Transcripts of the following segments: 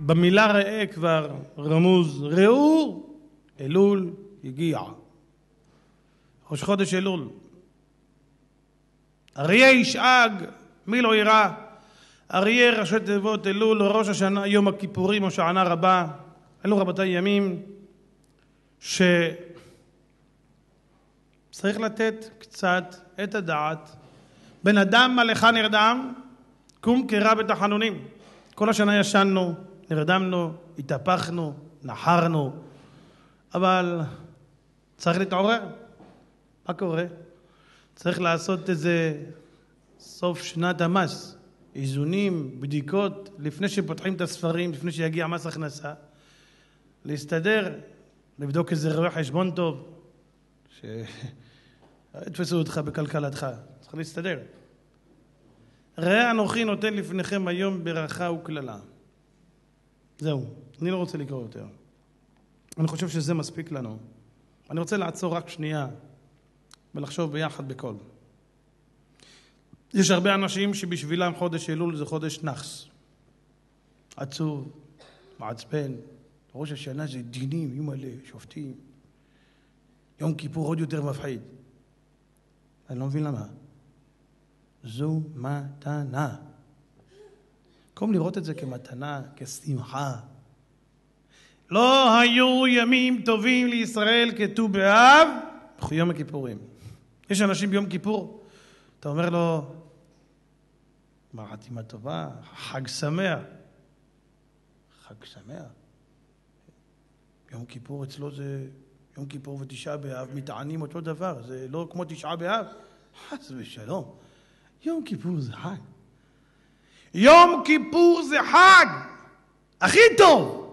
במילה ראה כבר רמוז, ראו, אלול הגיע. ראש חודש אלול. אריה ישאג, מי לא יראה? אריה ראשי תיבות אלול, ראש השנה, יום הכיפורים או שענה רבה. אלו רבותיי ימים שצריך לתת קצת את הדעת. בן אדם מלאך נרדם, קום קרא בתחנונים. כל השנה ישנו, נרדמנו, התהפכנו, נחרנו, אבל צריך להתעורר. מה קורה? צריך לעשות איזה סוף שנת המס, איזונים, בדיקות, לפני שפותחים את הספרים, לפני שיגיע מס הכנסה, להסתדר, לבדוק איזה רואה חשבון טוב, שיתפסו אותך בכלכלתך, צריך להסתדר. ראה אנוכי נותן לפניכם היום ברכה וכללה. זהו, אני לא רוצה לקרוא יותר. אני חושב שזה מספיק לנו. אני רוצה לעצור רק שנייה ולחשוב ביחד בכל. יש הרבה אנשים שבשבילם חודש אלול זה חודש נחס. עצוב, מעצבן. ראש השנה זה דינים, ימלא, שופטים. יום כיפור עוד יותר מפחיד. אני לא מבין למה. זו מתנה. במקום לראות את זה כמתנה, כשמחה. לא היו ימים טובים לישראל כט"ו באב ביום הכיפורים. יש אנשים ביום כיפור, אתה אומר לו, חתימה טובה, חג שמח. חג שמח. יום כיפור אצלו זה, יום כיפור ותשעה באב מתענים אותו דבר, זה לא כמו תשעה באב. חס ושלום. יום כיפור זה חג. יום כיפור זה חג. הכי טוב.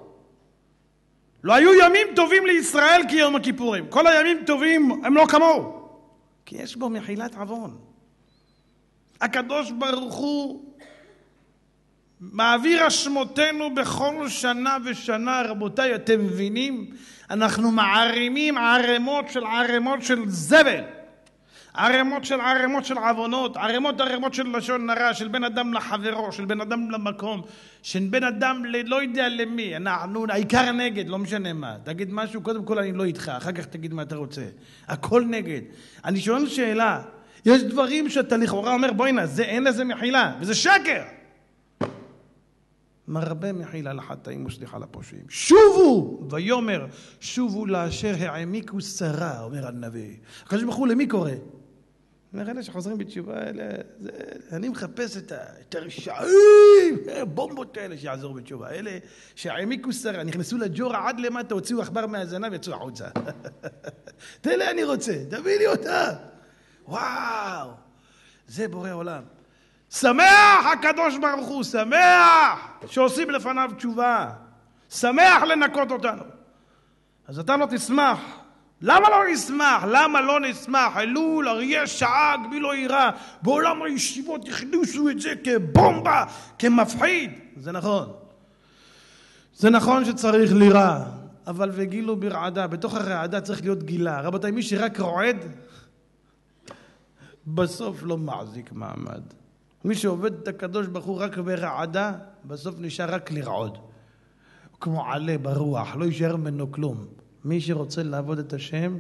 לא היו ימים טובים לישראל כיום הכיפורים. כל הימים טובים הם לא כמוהו. כי יש בו מחילת עוון. הקדוש ברוך הוא מעביר אשמותינו בכל שנה ושנה. רבותיי, אתם מבינים? אנחנו מערימים ערימות של זבל. ערימות של עוונות, ערימות של לשון הרע, של בן אדם לחברו, של בן אדם למקום, של בן אדם לא יודע למי. אנחנו העיקר נגד, לא משנה מה. תגיד משהו, קודם כל אני לא איתך, אחר כך תגיד מה אתה רוצה. הכל נגד. אני שואל שאלה, יש דברים שאתה לכאורה אומר, בואי נה, אין לזה מחילה, וזה שקר. מרבה מחילה לחטאים וסליחה לפושעים. שובו, ויאמר, שובו לאשר העמיקו שרה, אומר הנביא. הקדוש ברוך הוא למי קורא? אומר, אלה שחוזרים בתשובה, אני מחפש את הרשעים, בומבות האלה שיעזור בתשובה, אלה שהעמיקו שרה, נכנסו לג'ורה עד למטה, הוציאו עכבר מהזנב ויצאו החוצה. תלה אני רוצה, תביא לי אותה. וואו, זה בורא עולם. שמח הקדוש ברוך הוא, שמח שעושים לפניו תשובה, שמח לנקות אותנו. אז אתה לא תשמח. למה לא נשמח? למה לא נשמח? אלול, אריה שאג, מי לא יראה? בעולם הישיבות הכניסו את זה כבומבה, כמפחיד. זה נכון. זה נכון שצריך לירה, אבל וגילו ברעדה. בתוך הרעדה צריך להיות גילה. רבותיי, מי שרק רועד, בסוף לא מחזיק מעמד. מי שעובד את הקדוש ברוך הוא רק ברעדה, בסוף נשאר רק לרעוד. כמו עלה ברוח, לא יישאר ממנו כלום. מי שרוצה לעבוד את השם,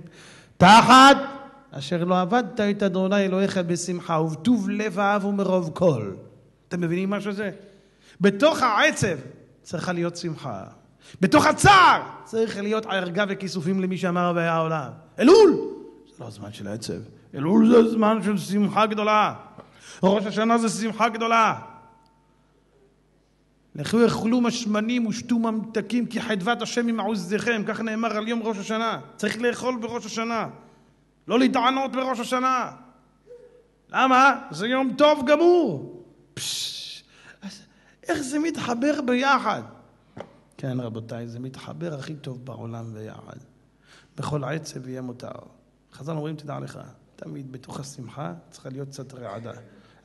תחת אשר לא עבדת את אדוני אלוהיך בשמחה, ובטוב לב אהב ומרוב כל. אתם מבינים מה שזה? בתוך העצב צריכה להיות שמחה. בתוך הצער צריך להיות ערגה וכיסופים למי שאמר והיה העולם. אלול! זה לא הזמן של העצב. אלול זה זמן של שמחה גדולה. ראש השנה זה שמחה גדולה. לכו יאכלו משמנים ושתו ממתקים כי חדבת השם ממעוזכם, כך נאמר על יום ראש השנה. צריך לאכול בראש השנה, לא להתענות בראש השנה. למה? זה יום טוב גמור. איך זה מתחבר ביחד? כן רבותיי, זה מתחבר הכי טוב בעולם ביחד. בכל עצב יהיה מותר. חז"ל אומרים, תדע לך, תמיד בתוך השמחה צריכה להיות קצת רעדה.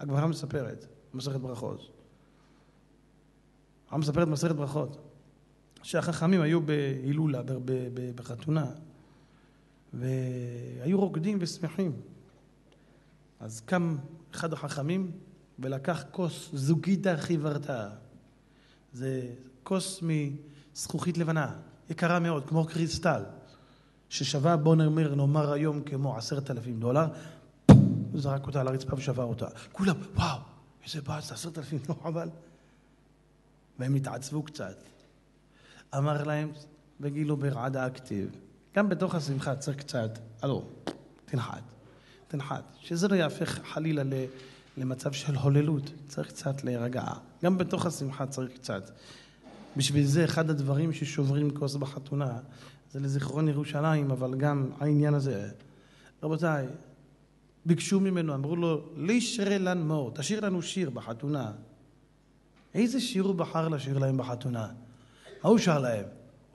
הגמרא מספרת, מסכת ברכות. מספרת מסכת ברכות, שהחכמים היו בהילולה, בחתונה, והיו רוקדים ושמחים. אז קם אחד החכמים ולקח כוס זוגיתא חיוורתא. זה כוס מזכוכית לבנה, יקרה מאוד, כמו קריסטל, ששווה, בוא נאמר היום כמו $10,000, הוא זרק אותה על הרצפה ושבר אותה. כולם, וואו, איזה בעץ, $10,000, אבל... והם התעצבו קצת. אמר להם, וגילו ברעדה הכתיב, גם בתוך השמחה צריך קצת, תנחת, שזה לא יהפך חלילה למצב של הוללות, צריך קצת להירגע. גם בתוך השמחה צריך קצת. בשביל זה אחד הדברים ששוברים כוס בחתונה, זה לזיכרון ירושלים, אבל גם העניין הזה. רבותיי, ביקשו ממנו, אמרו לו, לישרה לן מור, תשאיר לנו שיר בחתונה. איזה שיר הוא בחר לשיר להם בחתונה? מה הוא שר להם?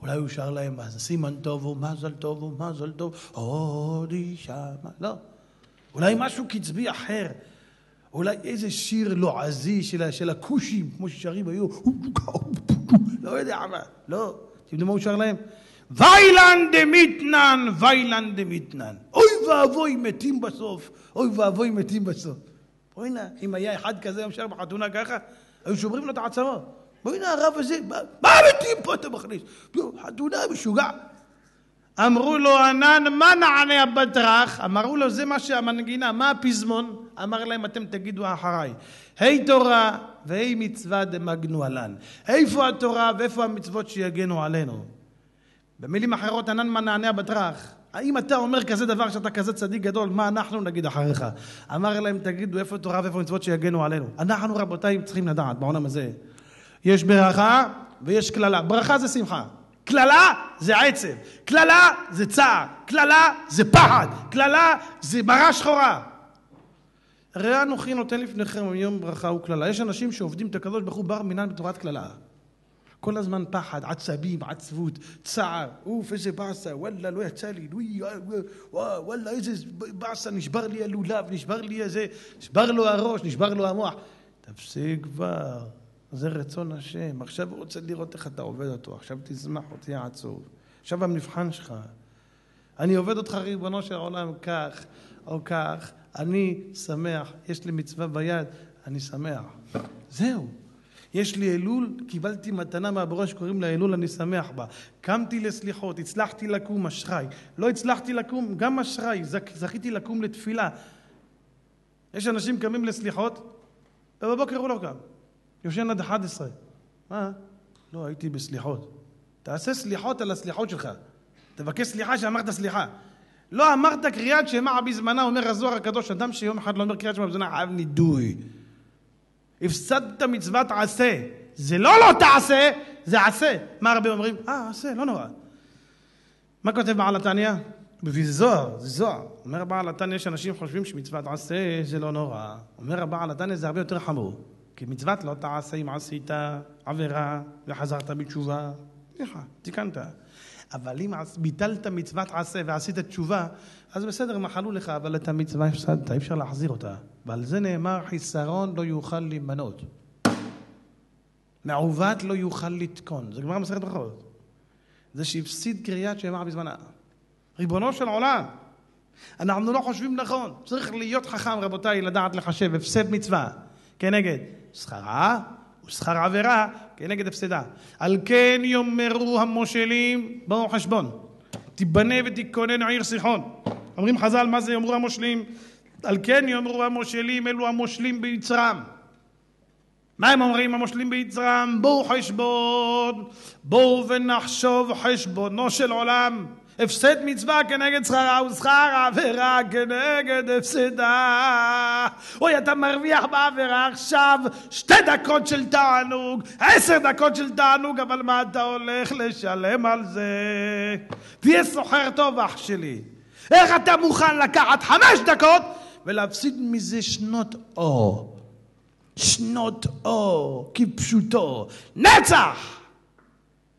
אולי הוא שר להם, מה זה סימן טוב ומזל טוב ומזל טוב, עוד אישה, לא. אולי משהו קצבי אחר. אולי איזה שיר לועזי של הכושים, כמו ששרים היו, לא יודע מה, לא. אתם יודעים מה הוא שר להם? ויילן דמיתנן, אוי ואבוי מתים בסוף, אוי ואבוי מתים בסוף. בואי נא, אם היה אחד כזה יום שר בחתונה ככה, היו שוברים לו את העצמות. בואי נא, הרב הזה, מה מתים פה אתה מכניס? חתונה משוגע. אמרו לו, ענן, מה נענה הבטרח? אמרו לו, זה מה שהמנגינה, מה הפזמון? אמר להם, אתם תגידו אחריי. היי תורה והי מצווה דמגנו עלן. איפה התורה ואיפה המצוות שיגנו עלינו? במילים אחרות, ענן, מה נענה הבטרח? האם אתה אומר כזה דבר שאתה כזה צדיק גדול, מה אנחנו נגיד אחריך? אמר להם, תגידו איפה תורה ואיפה מצוות שיגנו עלינו. אנחנו רבותיי צריכים לדעת בעולם הזה. יש ברכה ויש כללה. ברכה זה שמחה. כללה זה עצב, כללה זה צער, כללה זה פחד, כללה זה מראה שחורה. ראה אנוכי נותן לפניכם יום ברכה וכללה. יש אנשים שעובדים את הקדוש ברוך הוא בר מינן בתורת כללה. כל הזמן פחד, עצבים, עצבות, צער, איזה באסה, וואלה לא יצא לי, וואלה איזה באסה, נשבר לי הלולב, נשבר לי איזה, נשבר לו הראש, נשבר לו המוח. תפסיק כבר. זה רצון השם. עכשיו הוא רוצה לראות איך אתה עובד אותו. עכשיו תשמח אותי עצוב. עכשיו המבחן שלך. אני עובד אותך ריבונו של העולם כך או כך. אני שמח. יש לי מצווה ביד. אני שמח. זהו. יש לי אלול. קיבלתי מתנה מהבורא שקוראים לה אלול. אני שמח בה. קמתי לסליחות. הצלחתי לקום אשרי. לא הצלחתי לקום. גם אשרי. זכיתי לקום לתפילה. יש אנשים קמים לסליחות. ובבוקר הוא לא קם. יושן עד 11. מה? לא, הייתי בסליחות. תעשה סליחות על הסליחות שלך. תבקש סליחה שאמרת סליחה. לא אמרת קריאת שמע בזמנה, אומר הזוהר הקדוש, אדם שיום אחד לא אומר קריאת שמע בזמנה, חייב נידוי. הפסדת מצוות עשה. זה לא תעשה, זה עשה. מה הרבה אומרים? עשה, לא נורא. מה כותב בעל התניא? בזוהר, זה זוהר. אומר בעל התניא, יש אנשים חושבים שמצוות עשה זה לא נורא. אומר בעל התניא, זה הרבה יותר חמור. כי מצוות לא תעשה אם עשית עבירה וחזרת בתשובה. סליחה, תיקנת. אבל אם ביטלת מצוות עשה ועשית תשובה, אז בסדר, מחלו לך, אבל את המצווה הפסדת, אי אפשר להחזיר אותה. ועל זה נאמר, חיסרון לא יוכל להימנות. מעוות לא יוכל לתקון. זה גמרא מסכת ברכות. זה שהפסיד קריאת שמע בזמנה. ריבונו של עולם, אנחנו לא חושבים נכון. צריך להיות חכם, רבותיי, לדעת לחשב הפסד מצווה. כנגד שכרה ושכר עבירה כנגד הפסדה. על כן יאמרו המושלים, בואו חשבון, תיבנה ותיכונן עיר סיחון. אומרים חז"ל, מה זה יאמרו המושלים? על כן יאמרו המושלים, אלו המושלים ביצרם. מה הם אומרים המושלים ביצרם? בואו חשבון, בואו ונחשוב חשבונו של עולם. הפסד מצווה כנגד שכרה ושכר עבירה כנגד הפסדה. אוי, אתה מרוויח בעבירה עכשיו 2 דקות של תענוג, 10 דקות של תענוג, אבל מה אתה הולך לשלם על זה? תהיה סוחר טוב אח שלי. איך אתה מוכן לקחת 5 דקות ולהפסיד מזה שנות אור? שנות אור כפשוטו. נצח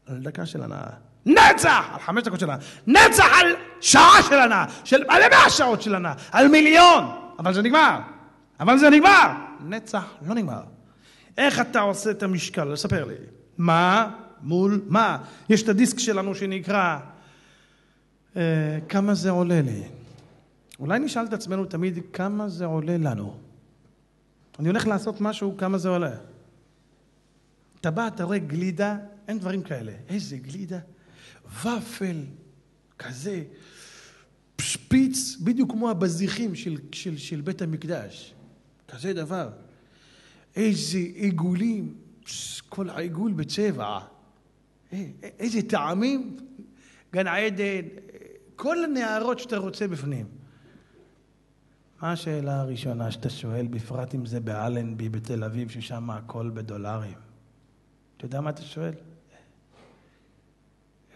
על דקה של הנאה, נצח על 5 דקות של הנאה, נצח על שעה של הנאה, על 100 שעות של הנאה, על 1,000,000. אבל זה נגמר. נצח לא נגמר. איך אתה עושה את המשקל? לספר לי. מה מול מה? יש את הדיסק שלנו שנקרא כמה זה עולה לי. אולי נשאל את עצמנו תמיד כמה זה עולה לנו. אני הולך לעשות משהו, כמה זה עולה. אתה בא, אתה רואה גלידה אין דברים כאלה. איזה גלידה, ופל, כזה, שפיץ, בדיוק כמו הבזיחים של בית המקדש. כזה דבר. איזה עיגולים, כל העיגול בצבע. איזה טעמים, גן עדן, כל הנערות שאתה רוצה בפנים. מה השאלה הראשונה שאתה שואל, בפרט אם זה באלנבי בתל אביב, ששם הכל בדולרים? אתה יודע מה אתה שואל?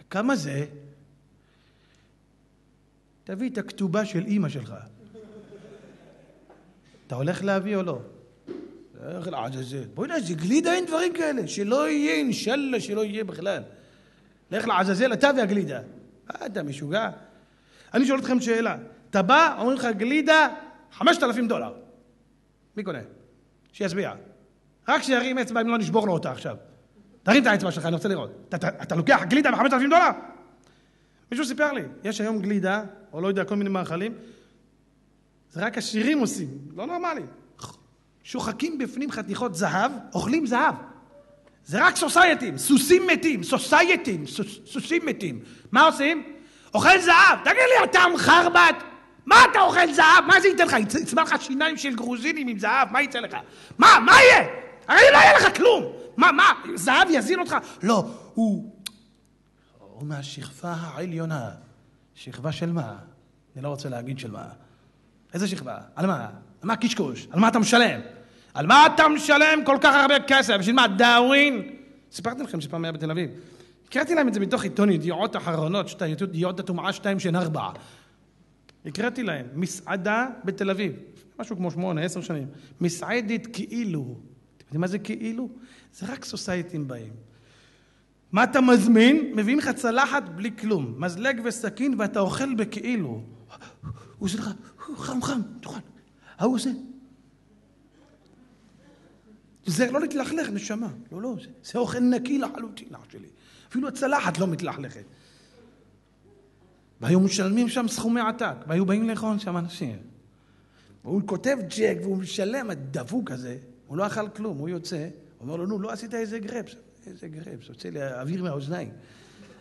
כמה זה? תביא את הכתובה של אמא שלך. אתה הולך להביא או לא? איך לעזאזל? בואי נה, זה גלידה, אין דברים כאלה. שלא יהיה, אינשאללה, שלא יהיה בכלל. לך לעזאזל, אתה והגלידה. אתה משוגע. אני שואל אתכם שאלה. אתה בא, אומרים לך גלידה, $5,000. מי קונה? שיצביע. רק שירים אצבע אם לא נשבור לו אותה עכשיו. תרים את האצבע שלך, אני רוצה לראות. אתה לוקח גלידה $5,000? מישהו סיפר לי, יש היום גלידה, או לא יודע, כל מיני מאכלים, זה רק עשירים עושים, לא נורמלי. שוחקים בפנים חתיכות זהב, אוכלים זהב. זה רק סוסייטים, סוסים מתים, סוסים מתים. מה עושים? אוכל זהב. תגיד לי, אתה מחרבט? מה אתה אוכל זהב? מה זה ייתן לך? יצמח לך שיניים של גרוזינים עם זהב, מה יצא לך? מה יהיה? הרי לא יהיה לך כלום. מה? זהב יזין אותך? לא, הוא מהשכבה העליונה. שכבה של מה? אני לא רוצה להגיד של מה. איזה שכבה? על מה? על מה קשקוש? על מה אתה משלם? על מה אתה משלם כל כך הרבה כסף? בשביל מה? דאווין? סיפרתי לכם שפעם היה בתל אביב. הקראתי להם את זה מתוך עיתון ידיעות אחרונות, ידיעות הטומאה 2 של 4. הקראתי להם, מסעדה בתל אביב, משהו כמו 8-10 שנים. מסעדת כאילו. אתם יודעים מה זה כאילו? זה רק סוסייטים באים. מה אתה מזמין? מביאים לך צלחת בלי כלום. מזלג וסכין ואתה אוכל בכאילו. הוא עושה לך, חם, תאכל. הוא עושה. זה לא להתלכלך, נשמה. לא, זה אוכל נקי לחלוטין, אח שלי. אפילו הצלחת לא מתלכלכת. והיו משלמים שם סכומי עתק, והיו באים לאכול שם אנשים. והוא כותב ג'ק והוא משלם, הדבוק הזה, הוא לא אכל כלום, הוא יוצא, הוא אומר לו, נו, לא עשית איזה גרפס. איזה גרפס, הוצא לי אוויר מהאוזניים.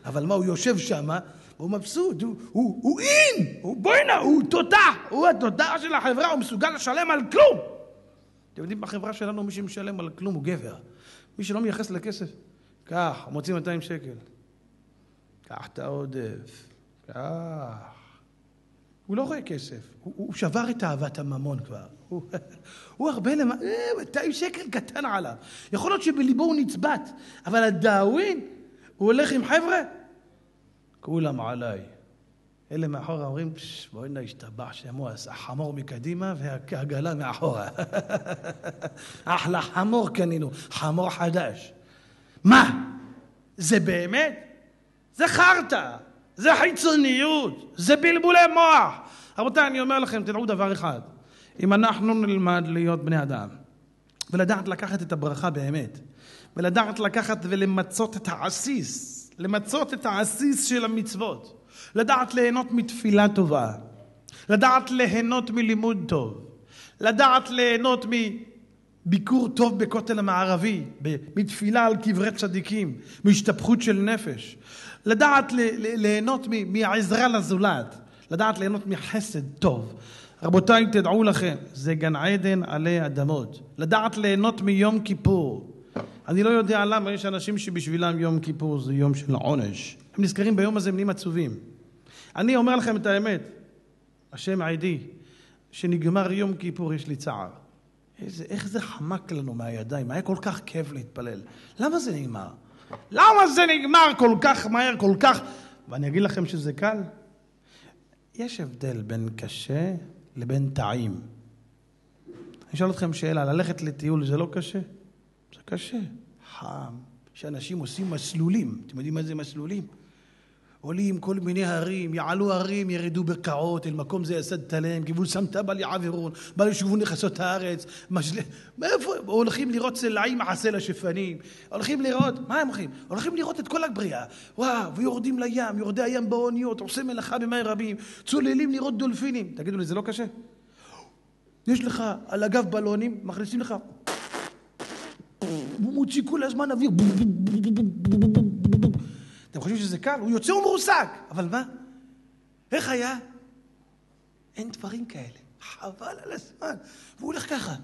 אבל מה, הוא יושב שם, הוא מבסוט, הוא אין, הוא בוינה, הוא תודה, הוא התודה של החברה, הוא מסוגל לשלם על כלום. אתם יודעים, בחברה שלנו מי שמשלם על כלום הוא גבר. מי שלא מייחס לכסף, כך, הוא מוציא 200 שקל. כך אתה עודף, כך. הוא לא רואה כסף, הוא שבר את אהבת הממון כבר. הוא הרבה 200 שקל קטן עליו. יכול להיות שבליבו הוא נצבט, אבל הדאווין, הוא הולך עם חבר'ה, כולם עליי. אלה מאחורה אומרים, בואי נשתבח שמו, החמור מקדימה והגלה מאחורה. אחלה חמור קנינו, חמור חדש. מה? זה באמת? זה חרטה, זה חיצוניות, זה בלבולי מוח. רבותיי, אני אומר לכם, תדעו דבר אחד. אם אנחנו נלמד להיות בני אדם, ולדעת לקחת את הברכה באמת, ולדעת לקחת ולמצות את העסיס, למצות את העסיס של המצוות, לדעת ליהנות מתפילה טובה, לדעת ליהנות מלימוד טוב, לדעת ליהנות מביקור טוב בכותל המערבי, מתפילה על קברי צדיקים, מהשתפכות של נפש, לדעת ליהנות מהעזרה לזולת, לדעת ליהנות מחסד טוב. רבותיי, תדעו לכם, זה גן עדן עלי אדמות. לדעת ליהנות מיום כיפור. אני לא יודע למה יש אנשים שבשבילם יום כיפור זה יום של עונש. הם נזכרים ביום הזה, הם נהיים עצובים. אני אומר לכם את האמת, השם עדי, שנגמר יום כיפור יש לי צער. איך זה חמק לנו מהידיים, היה כל כך כיף להתפלל. למה זה נגמר? למה זה נגמר כל כך מהר, כל כך... ואני אגיד לכם שזה קל. יש הבדל בין קשה לבין טעים. אני אשאל אתכם שאלה, ללכת לטיול זה לא קשה? זה קשה. חם. שאנשים עושים מסלולים. אתם יודעים מה זה מסלולים? עולים כל מיני הרים, יעלו הרים, ירדו בקעות, אל מקום זה יסד תלם, כיוון סמתה בל יעבירון, בל ישובו נכסות הארץ, מאיפה? הולכים לראות צלעים מעשה לשפנים, הולכים לראות, מה הם הולכים? הולכים לראות את כל הבריאה, וואו, ויורדים לים, יורדי הים באוניות, עושים מלאכה במי רבים, צוללים לראות דולפינים. תגידו לי, זה לא קשה? יש לך על הגב בלונים, מכניסים לך, מוציא כל הזמן אוויר, אתם חושבים שזה קל? הוא יוצא ומרוסק. אבל מה? איך היה? אין דברים כאלה. חבל על הזמן. והוא הולך ככה.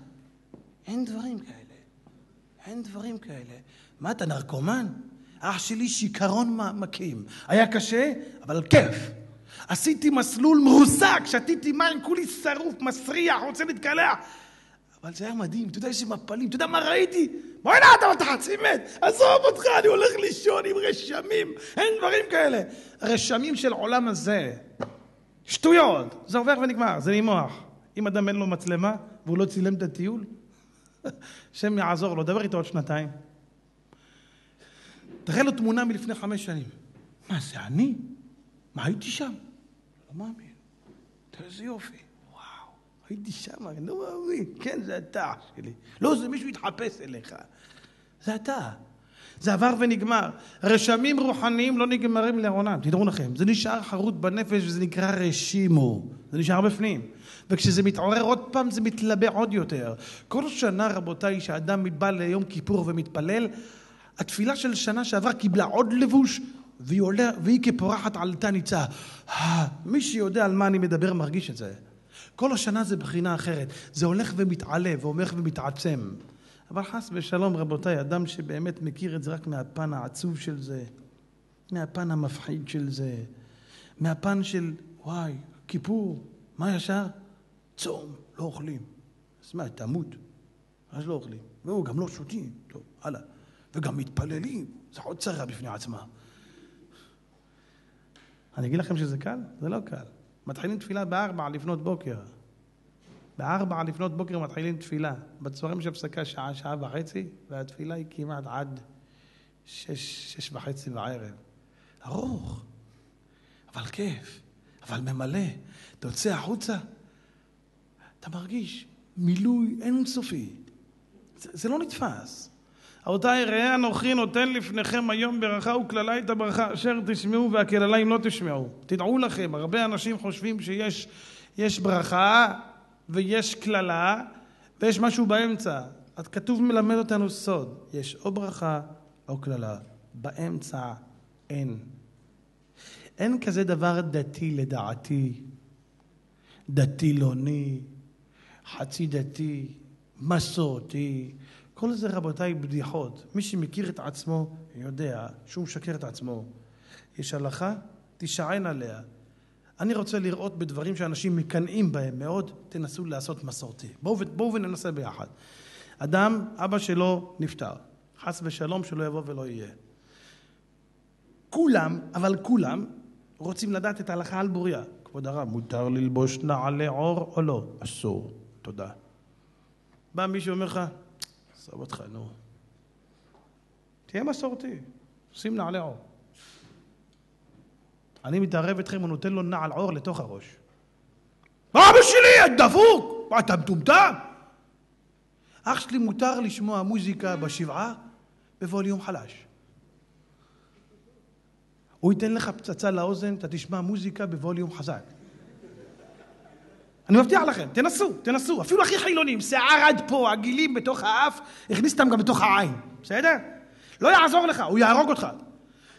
אין דברים כאלה. אין דברים כאלה. מה, אתה נרקומן? אח שלי שיקרון מקים. היה קשה, אבל כיף. עשיתי מסלול מרוסק, שתיתי מים, כולי שרוף, מסריח, רוצה להתקלח. אבל זה היה מדהים, אתה יודע איזה מפלים, אתה יודע מה ראיתי? בואי נה, אתה חצי מת, עזוב אותך, אני הולך לישון עם רשמים, אין דברים כאלה. רשמים של עולם הזה, שטויות, זה עובר ונגמר, זה נימוח. אם אדם אין לו מצלמה, והוא לא צילם את הטיול, שם יעזור לו, דבר איתו עוד 2 תראה לו תמונה מלפני 5 שנים. מה זה אני? מה הייתי שם? לא מאמין. תראה איזה יופי. וואו, הייתי שם, אני לא מאמין. כן, זה אתה שלי. לא, זה מישהו יתחפש אליך. זה אתה. זה עבר ונגמר. רשמים רוחניים לא נגמרים לעולם. תדעו לכם, זה נשאר חרוט בנפש וזה נקרא רשימו. זה נשאר בפנים. וכשזה מתעורר עוד פעם זה מתלבא עוד יותר. כל שנה, רבותיי, שהאדם בא ליום כיפור ומתפלל, התפילה של שנה שעברה קיבלה עוד לבוש, והיא כפורחת עלתה ניצה. מי שיודע על מה אני מדבר מרגיש את זה. כל השנה זה בחינה אחרת. זה הולך ומתעלה והולך ומתעצם. אבל חס ושלום, רבותיי, אדם שבאמת מכיר את זה רק מהפן העצוב של זה, מהפן המפחיד של זה, מהפן של, וואי, כיפור, מה ישר? צום, לא אוכלים. אז מה, תמות? אז לא אוכלים. והוא גם לא שותים. טוב, הלאה. וגם מתפללים. זה עוד צרה בפני עצמה. אני אגיד לכם שזה קל? זה לא קל. מתחילים תפילה 4 לפנות בוקר. 4 לפנות בוקר מתחילים תפילה. בצהריים יש הפסקה שעה וחצי, והתפילה היא כמעט עד 6:30 בערב. ארוך, אבל כיף, אבל ממלא. אתה יוצא החוצה, אתה מרגיש מילוי אינסופי. זה לא נתפס. רבותיי, ראה אנוכי נותן לפניכם היום ברכה וכללה את הברכה אשר תשמעו והקללה אם לא תשמעו. תדעו לכם, הרבה אנשים חושבים שיש ברכה ויש כללה ויש משהו באמצע. אז כתוב מלמד אותנו סוד. יש או ברכה או כללה. באמצע אין. אין כזה דבר דתי לדעתי. דתי-לוני, חצי דתי, מסורתי. כל זה רבותיי בדיחות. מי שמכיר את עצמו יודע שהוא משקר את עצמו. יש הלכה, תשען עליה. אני רוצה לראות בדברים שאנשים מקנאים בהם מאוד, תנסו לעשות מסורתי. בואו וננסה ביחד. אדם, אבא שלו נפטר. חס ושלום שלא יבוא ולא יהיה. כולם, אבל כולם, רוצים לדעת את ההלכה על בוריה. כבוד הרב, מותר ללבוש נעלי עור או לא? אסור. תודה. בא מישהו אומר לך, עזוב אותך, נו. תהיה מסורתי. שים נעלי עור. אני מתערב אתכם ונותן לו נעל עור לתוך הראש. אבא שלי, את דפוק! מה, אתה מטומטם? אח שלי מותר לשמוע מוזיקה בשבעה בווליום חלש. הוא ייתן לך פצצה לאוזן, אתה תשמע מוזיקה בווליום חזק. אני מבטיח לכם, תנסו. אפילו הכי חילונים, שיער עד פה, הגילים בתוך האף, הכניסתם גם בתוך העין. בסדר? לא יעזור לך, הוא יהרוג אותך.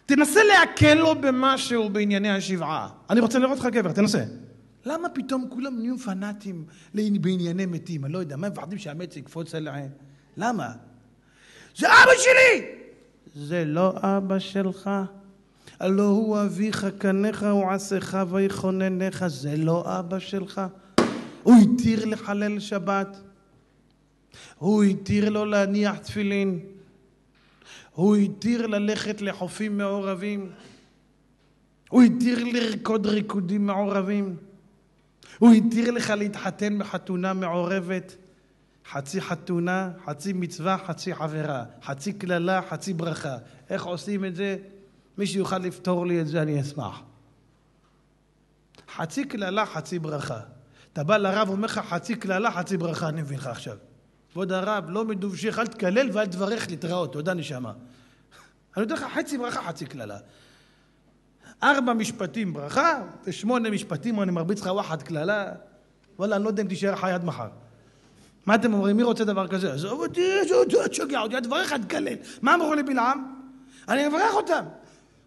תנסה להקל לו במשהו בענייני השבעה. אני רוצה לראות לך גבר, תנסה. למה פתאום כולם נהיו פנאטים בענייני מתים? אני לא יודע, מה מפחדים שהמת יקפוץ עליהם? למה? זה אבא שלי! זה לא אבא שלך. הלא הוא אביך קניך ועשיך ויכוננך. זה לא אבא שלך. הוא התיר לחלל שבת. הוא התיר לו להניח תפילין. הוא התיר ללכת לחופים מעורבים. הוא התיר לרקוד ריקודים מעורבים. הוא התיר לך להתחתן בחתונה מעורבת. חצי חתונה, חצי מצווה, חצי חברה. חצי כללה, חצי ברכה. איך עושים את זה? מי שיוכל לפתור לי את זה, אני אשמח. חצי כללה, חצי ברכה. אתה בא לרב ואומר לך חצי כללה, חצי ברכה, אני מבין לך עכשיו. כבוד הרב, לא מדובשך, אל תקלל ואל תברך להתראות, תודה נשמה. אני יודע לך חצי ברכה, חצי כללה. 4 משפטים ברכה, ו8 משפטים, אני מרביץ לך וואחד כללה. וואלה, אני לא יודע אם תישאר חי עד מחר. מה אתם אומרים? מי רוצה דבר כזה? עזוב אותי, תשגע אותי, הדברך תקלל. מה אמרו לבלעם? אני אברך אותם.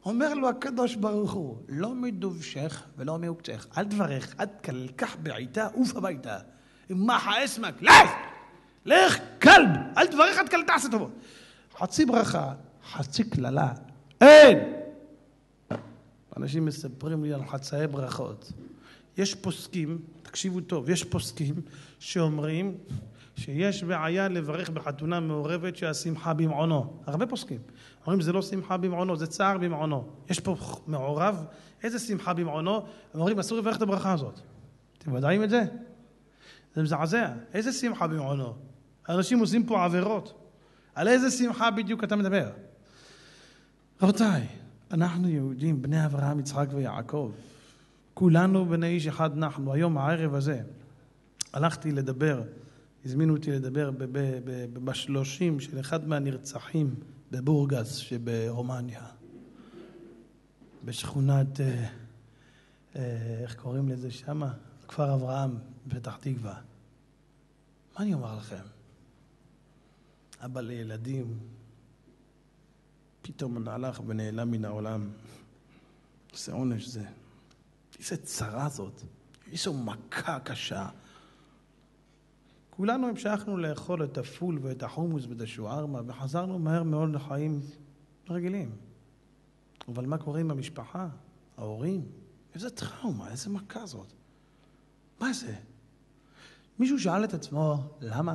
אומר לו הקדוש ברוך הוא, לא מדובשך ולא מעוקצך, אל תברך, עד קלקח בעיתה, עוף הביתה. מה חאסמק? לך, כלב, אל תברך עד קל תעשה טובו. חצי ברכה, חצי כללה, אין! אנשים מספרים לי על חצאי ברכות. יש פוסקים, תקשיבו טוב, יש פוסקים שאומרים שיש בעיה לברך בחתונה מעורבת שהשמחה במעונו. הרבה פוסקים. אומרים זה לא שמחה במעונו, זה צער במעונו. יש פה מעורב, איזה שמחה במעונו? אומרים אסור לברך את הברכה הזאת. אתם יודעים את זה? זה מזעזע. איזה שמחה במעונו? האנשים עושים פה עבירות. על איזה שמחה בדיוק אתה מדבר? רבותיי, אנחנו יהודים, בני אברהם, יצחק ויעקב. כולנו בני איש אחד אנחנו. היום הערב הזה הלכתי לדבר, הזמינו אותי לדבר ב-30 של אחד מהנרצחים בבורגס שברומניה. בשכונת, איך קוראים לזה שמה? כפר אברהם, בפתח תקווה. מה אני אומר לכם? אבא לילדים, פתאום הלך ונעלם מן העולם. זה עונש זה. איזה צרה זאת. איזו מכה קשה. כולנו המשכנו לאכול את הפול ואת החומוס ואת השוארמה, וחזרנו מהר מאוד לחיים רגילים. אבל מה קורה עם המשפחה? ההורים? איזה טראומה, איזה מכה זאת. מה זה? מישהו שאל את עצמו, למה?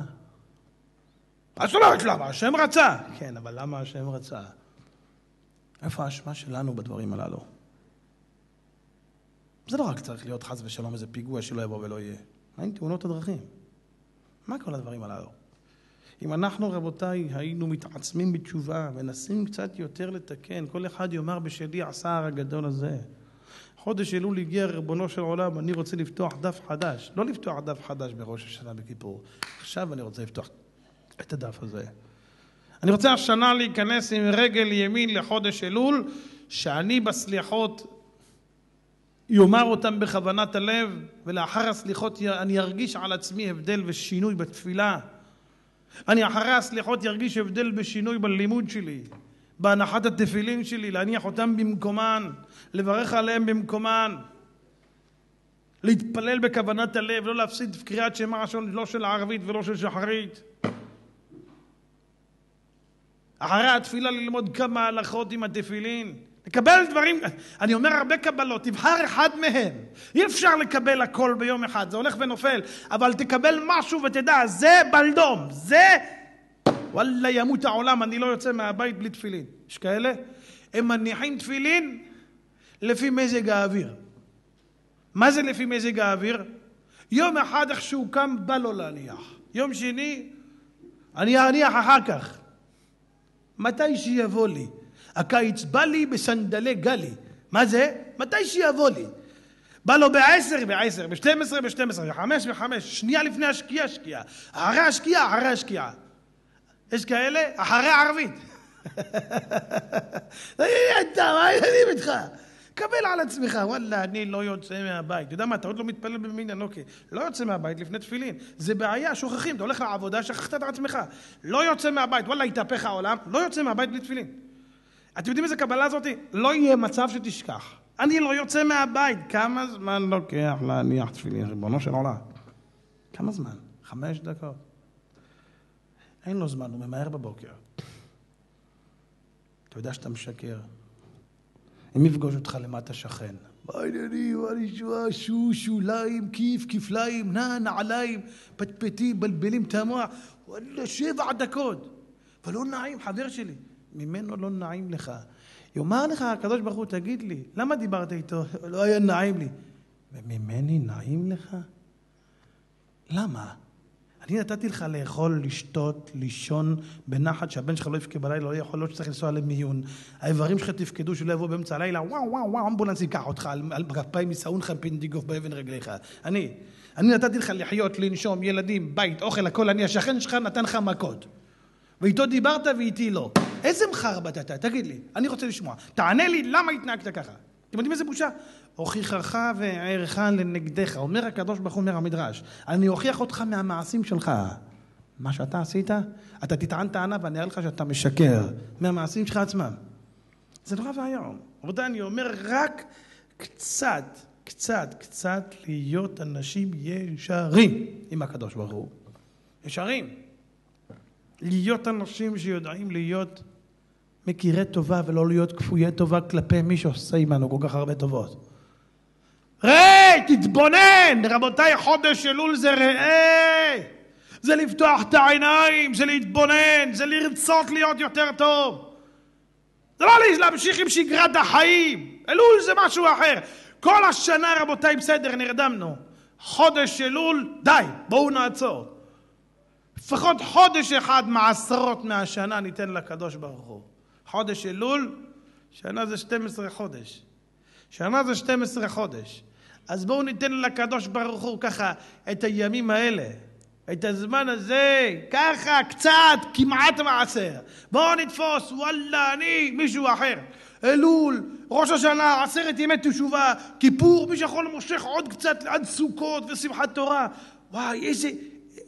אז לא רק למה, השם רצה. כן, אבל למה השם רצה? איפה האשמה שלנו בדברים הללו? זה לא רק צריך להיות חס ושלום איזה פיגוע שלא יבוא ולא יהיה. מה עם תאונות הדרכים? מה כל הדברים הללו? אם אנחנו רבותיי היינו מתעצמים בתשובה, מנסים קצת יותר לתקן, כל אחד יאמר בשלי עשה הגדול הזה. חודש אלול הגיע ריבונו של עולם, אני רוצה לפתוח דף חדש. לא לפתוח דף חדש בראש השנה בכיפור. עכשיו אני רוצה לפתוח את הדף הזה. אני רוצה השנה להיכנס עם רגל ימין לחודש אלול, שאני בסליחות יאמר אותם בכוונת הלב, ולאחר הסליחות אני ארגיש על עצמי הבדל ושינוי בתפילה. אני אחרי הסליחות ירגיש הבדל בשינוי בלימוד שלי, בהנחת התפילין שלי, להניח אותם במקומן, לברך עליהם במקומן, להתפלל בכוונת הלב, לא להפסיד קריאת שמע לא של הערבית ולא של שחרית. אחרי התפילה ללמוד כמה הלכות עם התפילין, לקבל דברים, אני אומר הרבה קבלות, תבחר אחד מהם. אי אפשר לקבל הכל ביום אחד, זה הולך ונופל, אבל תקבל משהו ותדע, זה בלדום, זה, וואלה ימות העולם, אני לא יוצא מהבית בלי תפילין. יש כאלה, הם מניחים תפילין לפי מזג האוויר. מה זה לפי מזג האוויר? יום אחד איך שהוא קם בא לו להניח. יום שני, אני אניח אחר כך. מתי שיבוא לי. הקיץ בא לי בסנדלי גלי. מה זה? מתי שיבוא לי. בא לו ב10, ב12, ב12, ב5, שנייה לפני השקיעה, שקיעה. אחרי השקיעה, אחרי השקיעה. יש כאלה? אחרי ערבית. אתה, מה העניינים איתך? קבל על עצמך, וואלה, אני לא יוצא מהבית. אתה יודע מה, אתה עוד לא מתפלל במניין, אוקיי. לא יוצא מהבית לפני תפילין. זה בעיה, שוכחים, אתה הולך לעבודה, שכחת את עצמך. לא יוצא מהבית, וואלה, יתהפך העולם, לא יוצא מהבית בלי תפילין. אתם יודעים איזה קבלה הזאת? לא יהיה מצב שתשכח. אני לא יוצא מהבית. כמה זמן לוקח להניח תפילין? ריבונו של עולם. כמה זמן? 5 דקות. אין לו זמן, הוא ממהר בבוקר. אתה יודע שאתה משקר. אם יפגוש אותך למטה שכן. מה העניינים, מה נשמע, שוליים, כפליים, נעליים, פטפטי, בלבלים את המוח. וואלה, 7 דקות. ולא נעים, חבר שלי. ממנו לא נעים לך. יאמר לך הקדוש ברוך הוא, תגיד לי, למה דיברת איתו? לא היה נעים לי. וממני נעים לך? למה? אני נתתי לך לאכול, לשתות, לישון בנחת, שהבן שלך לא יפקד בלילה, לא יכול להיות שצריך לנסוע למיון. האיברים שלך תפקדו שלא יבוא באמצע הלילה, וואו, אמבולנס ייקח אותך, על גפיים יסעון לך פינדיגוף באבן רגליך. אני נתתי לך לחיות, לנשום, ילדים, בית, אוכל, הכל, אני השכן שלך נתן לך מכות. ואיתו דיברת ואיתי לא. איזה מחרבת אתה? תגיד לי, אני רוצה לשמוע. תענה לי למה התנהגת ככה. אתם יודעים איזה בושה? הוכיחך וערך לנגדך. אומר הקדוש ברוך הוא, אומר המדרש, אני אוכיח אותך מהמעשים שלך. מה שאתה עשית, אתה תטען טענה ואני אראה לך שאתה משקר. מהמעשים שלך עצמם. זה נורא והיום. רבותיי, אני אומר רק קצת להיות אנשים ישרים עם הקדוש ברוך הוא. ישרים. להיות אנשים שיודעים להיות מכירי טובה ולא להיות כפויי טובה כלפי מי שעושה עמנו כל כך הרבה טובות. תתבונן! רבותיי, חודש אלול זה זה לפתוח את העיניים, זה להתבונן, זה לרצות להיות יותר טוב. זה לא להמשיך עם שגרת החיים. אלול זה משהו אחר. כל השנה, רבותיי, בסדר, נרדמנו. חודש אלול, די, בואו נעצור. לפחות חודש אחד מעשרות מהשנה ניתן לקדוש ברוך הוא. חודש אלול, שנה זה 12 חודש. שנה זה 12 חודש. אז בואו ניתן לקדוש ברוך הוא ככה את הימים האלה. את הזמן הזה, ככה, קצת, כמעט מעשר. בואו נתפוס, וואלה, אני, מישהו אחר. אלול, ראש השנה, 10 ימי תשובה, כיפור, מי שיכול מושך עוד קצת עד סוכות ושמחת תורה. וואי,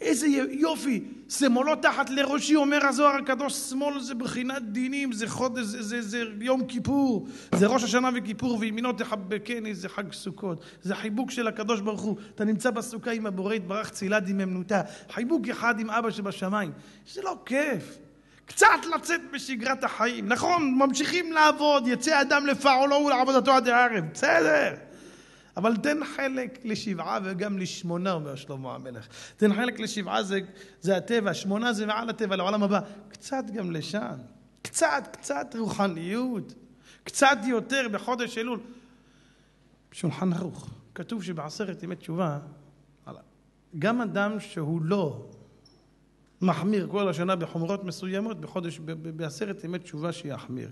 איזה יופי. שמאלו תחת לראשי, אומר הזוהר הקדוש, שמאל זה בחינת דינים, זה חודש, זה יום כיפור, זה ראש השנה וכיפור, וימינו תחבקני, זה חג סוכות, זה חיבוק של הקדוש ברוך הוא. אתה נמצא בסוכה עם הבורא יתברך, צילת דממנותא, חיבוק אחד עם אבא שבשמיים. זה לא כיף. קצת לצאת בשגרת החיים. נכון, ממשיכים לעבוד, יצא אדם לפעולו ולעבודתו עד הערב, בסדר. אבל תן חלק לשבעה וגם לשמונה, אומר שלמה המלך. תן חלק לשבעה זה הטבע, 8 זה מעל הטבע, לעולם הבא. קצת גם לשם. קצת רוחניות. קצת יותר בחודש אלול. בשולחן ערוך כתוב שב10 ימי תשובה, גם אדם שהוא לא מחמיר כל השנה בחומרות מסוימות, ב10 ימי תשובה שיחמיר.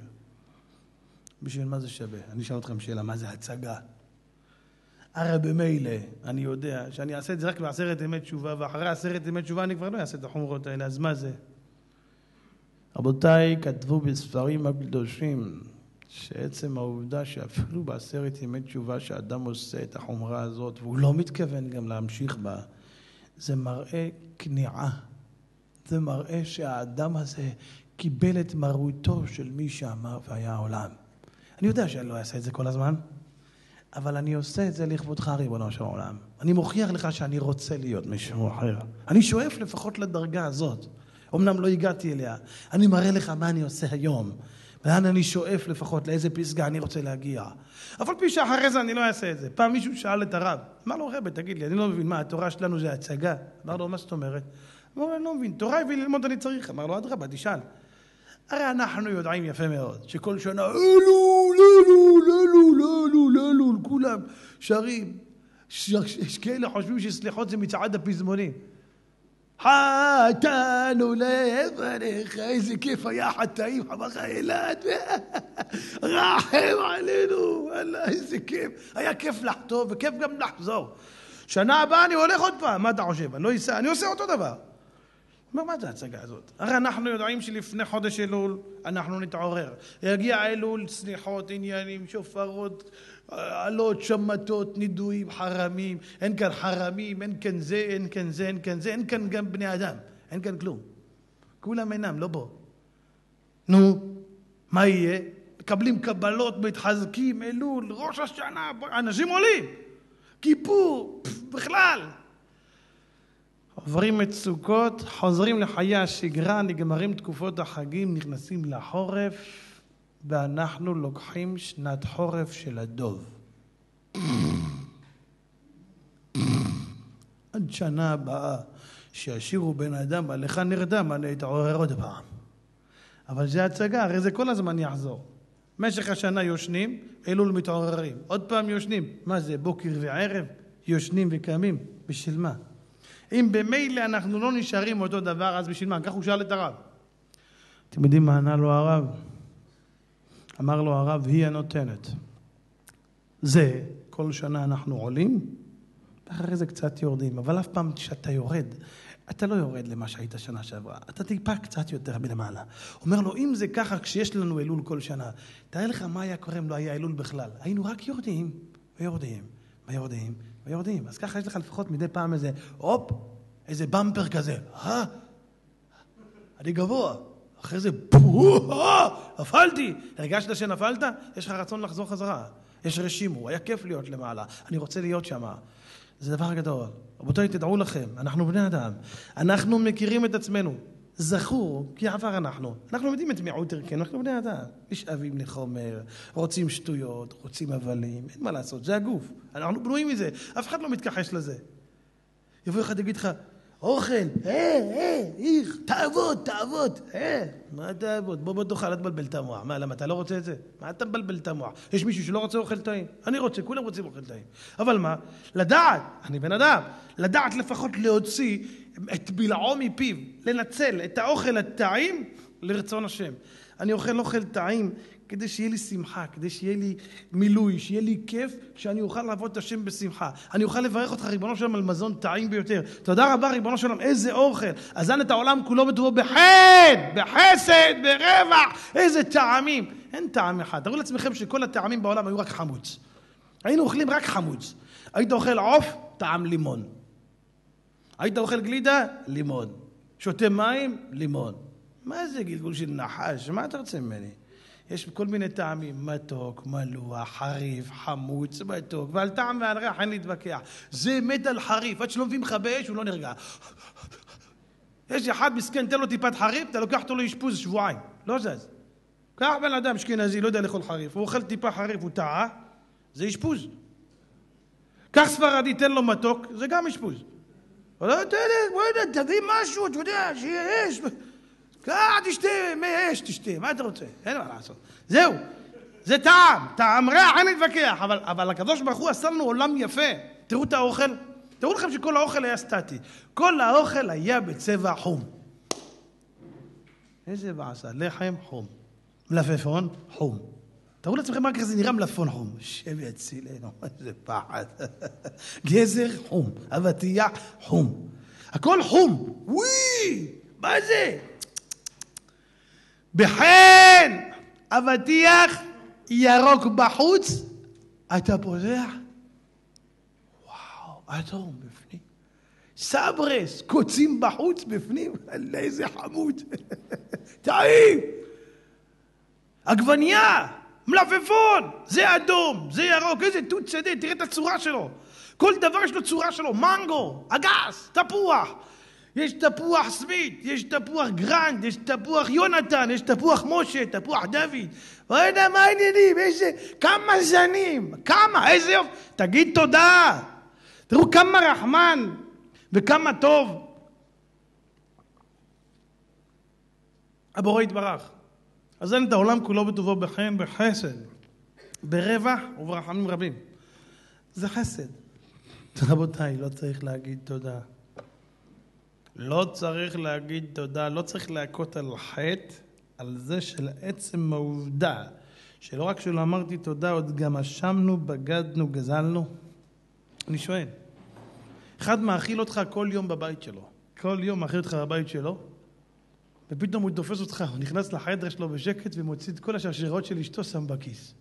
בשביל מה זה שווה? אני אשאל אתכם שאלה, מה זה הצגה? הרי במילא, אני יודע שאני אעשה את זה רק ב10 ימי תשובה, ואחרי 10 ימי תשובה אני כבר לא אעשה את החומרות האלה, אז מה זה? רבותיי, כתבו בספרים הקדושים, שעצם העובדה שאפילו ב10 ימי תשובה שאדם עושה את החומרה הזאת, והוא לא מתכוון גם להמשיך בה, זה מראה כניעה. זה מראה שהאדם הזה קיבל את מרותו של מי שאמר והיה העולם. אני יודע שאני לא אעשה את זה כל הזמן, אבל אני עושה את זה לכבודך, ריבונו של העולם. אני מוכיח לך שאני רוצה להיות מישהו אחר. אני שואף לפחות לדרגה הזאת. אמנם לא הגעתי אליה. אני מראה לך מה אני עושה היום. ולאן אני שואף לפחות, לאיזה פסגה אני רוצה להגיע. אבל פי שאחרי זה אני לא אעשה את זה. פעם מישהו שאל את הרב, אמר לו, רבי, תגיד לי, אני לא מבין מה, התורה שלנו זה הצגה. אמר לו, מה זאת אומרת? אמר לו, אני לא מבין, תורה הביא ללמוד אני צריך. אמר לו, אדרבה, תשאל. הרי אנחנו יודעים יפה מאוד, שכל שנה, אלול, כולם שרים. יש כאלה חושבים שסליחות זה מצעד הפזמונים. חטאנו לפניך, איזה כיף היה חטאים, חמך אילת, רחם עלינו, איזה כיף. היה כיף לחטוא וכיף גם לחזור. שנה הבאה אני הולך עוד פעם, מה אתה חושב? אני לא אסע, אני עושה אותו דבר. מה זה ההצגה הזאת? הרי אנחנו יודעים שלפני חודש אלול אנחנו נתעורר. יגיע אלול, סליחות, עניינים, שופרות, עלות, שמתות, נידויים, חרמים. אין כאן חרמים, אין כאן זה, אין כאן זה, אין כאן זה, אין כאן גם בני אדם. אין כאן כלום. כולם אינם, לא בוא. נו, מה יהיה? מקבלים קבלות, מתחזקים, אלול, ראש השנה, אנשים עולים. כיפור, בכלל. עוברים את סוכות, חוזרים לחיי השגרה, נגמרים תקופות החגים, נכנסים לחורף, ואנחנו לוקחים שנת חורף של הדוב. עד שנה הבאה, שישירו בן אדם, עליך נרדם, אני אתעורר עוד פעם. אבל זה הצגה, הרי זה כל הזמן יחזור. משך השנה יושנים, אלול מתעוררים. עוד פעם יושנים. מה זה, בוקר וערב? יושנים וקמים. בשביל מה? אם במילא אנחנו לא נשארים אותו דבר, אז בשביל מה? כך הוא שאל את הרב. אתם יודעים מה ענה לו הרב? אמר לו הרב, היא הנותנת. זה, כל שנה אנחנו עולים, ואחרי זה קצת יורדים. אבל אף פעם שאתה יורד, אתה לא יורד למה שהיית שנה שעברה. אתה טיפה קצת יותר מלמעלה. אומר לו, אם זה ככה, כשיש לנו אלול כל שנה, תראה לך מה היה קורה אם לא היה אלול בכלל. היינו רק יורדים, ויורדים, ויורדים, ויורדים. אז ככה יש לך לפחות מדי פעם איזה, איזה במפר כזה. אני גבוה. אחרי זה, נפלתי. הרגשת שנפלת? יש לך רצון לחזור חזרה. יש רשימו, היה כיף להיות למעלה. אני רוצה להיות שם. זה דבר גדול. רבותיי, תדעו לכם, אנחנו בני אדם. אנחנו מכירים את עצמנו. זכור, כי עבר אנחנו יודעים את מיעוט ערכנו, אנחנו בני אדם. נשאבים לחומר, רוצים שטויות, רוצים הבלים. אין מה לעשות, זה הגוף. אנחנו בנויים מזה. אף אחד לא מתכחש לזה. יבוא אחד יגיד לך, אוכל, איך, תעבוד, מה תעבוד? בוא תאכל, אל תבלבל את המוח. מה, למה אתה לא רוצה את זה? מה אתה מבלבל את המוח? יש מישהו שלא רוצה אוכל טעים? אני רוצה, כולם רוצים אוכל טעים. אבל מה? לדעת, אני בן אדם, לדעת לפחות להוציא את בלעו מפיו, לנצל את האוכל הטעים לרצון השם. אני אוכל טעים כדי שיהיה לי שמחה, כדי שיהיה לי מילוי, שיהיה לי כיף, שאני אוכל לעבוד את השם בשמחה. אני אוכל לברך אותך, ריבונו שלום, על מזון טעים ביותר. תודה רבה, ריבונו שלום, איזה אוכל. אזן את העולם כולו בטובו בחסד, ברווח, איזה טעמים. אין טעם אחד. תראו לעצמכם שכל הטעמים בעולם היו רק חמוץ. היינו אוכלים רק חמוץ. היית אוכל עוף, טעם לימון. היית אוכל גלידה, לימון. שותה מים, לימון. מה זה גלגול של נחש? מה אתה רוצה ממני? יש כל מיני טעמים, מתוק, מלוח, חריף, חמוץ, מתוק, ועל טעם ועל ריח אין להתווכח. זה מת על חריף, עד שלא מביאים לך באש, הוא לא נרגע. יש אחד מסכן, תן לו טיפת חריף, אתה לוקח אותו לאשפוז שבועיים, לא זז. קח בן אדם אשכנזי, לא יודע לאכול חריף, הוא אוכל טיפה חריף, הוא טעה, זה אשפוז. קח ספרדי, תן לו מתוק, זה גם אשפוז. תביא משהו, אתה יודע, שיהיה אש. תשתה, מאש, תשתה, מה אתה רוצה? אין מה לעשות. זהו, זה טעם ריח, אין להתווכח, אבל הקדוש ברוך הוא עשה לנו עולם יפה. תראו את האוכל, תראו לכם שכל האוכל היה סטטי. כל האוכל היה בצבע חום. איזה בעשה, לחם חום, מלפפון חום. תראו לעצמכם מה ככה זה נראה מלפפון חום. שב יצילנו, איזה פחד. גזר חום, אבטיח חום. הכל חום. וואי, מה זה? בחן, אבטיח ירוק בחוץ, אתה פותח, וואו, אדום בפנים. סברס, קוצים בחוץ בפנים, איזה חמוד. טעים. עגבנייה, מלפפון, זה אדום, זה ירוק, איזה תות שדה, תראה את הצורה שלו. כל דבר יש לו צורה שלו, מנגו, אגס, תפוח. יש תפוח סמית, יש תפוח גרנד, יש תפוח יונתן, יש תפוח משה, תפוח דוד. ואינה, מה העניינים? כמה זנים, כמה, איזה יופי. תגיד תודה. תראו כמה רחמן וכמה טוב. הבורא יתברך. אז אין את העולם כולו בטובו בחן, בחסד, ברווח וברחמים רבים. זה חסד. רבותיי, לא צריך להגיד תודה. לא צריך להגיד תודה, לא צריך להכות על חטא, על זה של עצם העובדה, שלא רק שלא אמרתי תודה, עוד גם אשמנו, בגדנו, גזלנו. אני שואל, אחד מאכיל אותך כל יום בבית שלו, כל יום מאכיל אותך בבית שלו, ופתאום הוא תופס אותך, הוא נכנס לחדר שלו בשקט ומוציא את כל השרשראות של אשתו שם בכיס.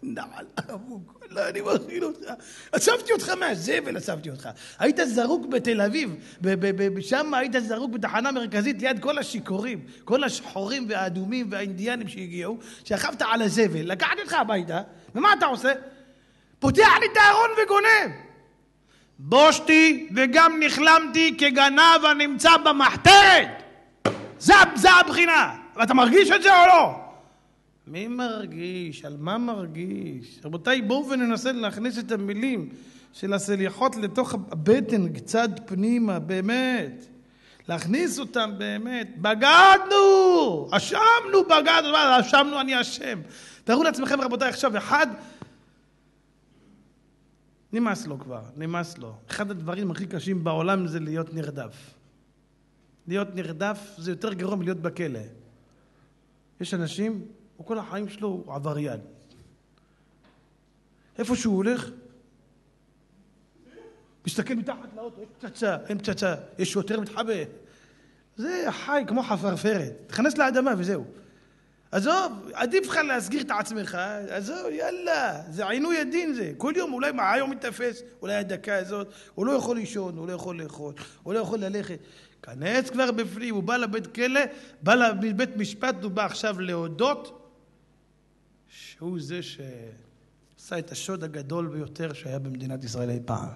נעל אבוק, לא, אני מכין אותך. אספתי אותך מהזבל, אספתי אותך. היית זרוק בתל אביב, שם היית זרוק בתחנה מרכזית ליד כל השיכורים, כל השחורים והאדומים והאינדיאנים שהגיעו, שכבת על הזבל, לקחתי אותך הביתה, ומה אתה עושה? פותח לי את הארון וגונב. בושתי וגם נחלמתי כגנב הנמצא במחתרת. זה הבחינה. ואתה מרגיש את זה או לא? מי מרגיש? על מה מרגיש? רבותיי, בואו וננסה להכניס את המילים של הסליחות לתוך הבטן, קצת פנימה, באמת. להכניס אותם באמת. בגדנו! אשמנו, בגדנו, אשמנו, אני אשם. תראו לעצמכם, רבותיי, עכשיו אחד, נמאס לו כבר, נמאס לו. אחד הדברים הכי קשים בעולם זה להיות נרדף. להיות נרדף זה יותר גרוע מלהיות בכלא. יש אנשים, וכל החיים שלו הוא עבריין. איפה שהוא הולך, מסתכל מתחת לאוטו, יש פצצה, אין פצצה, יש שוטר מתחבא. זה חי כמו חפרפרת, תכנס לאדמה וזהו. עזוב, עדיף לך להסגיר את עצמך, עזוב, יאללה, זה עינוי הדין זה. כל יום, אולי מה היום מתאפס, אולי הדקה הזאת, הוא לא יכול לישון, הוא לא יכול לאכול, הוא לא יכול ללכת. כנס כבר בפנים, הוא בא לבית כלא, בא לבית משפט, הוא בא עכשיו להודות, שהוא זה שעשה את השוד הגדול ביותר שהיה במדינת ישראל אי פעם.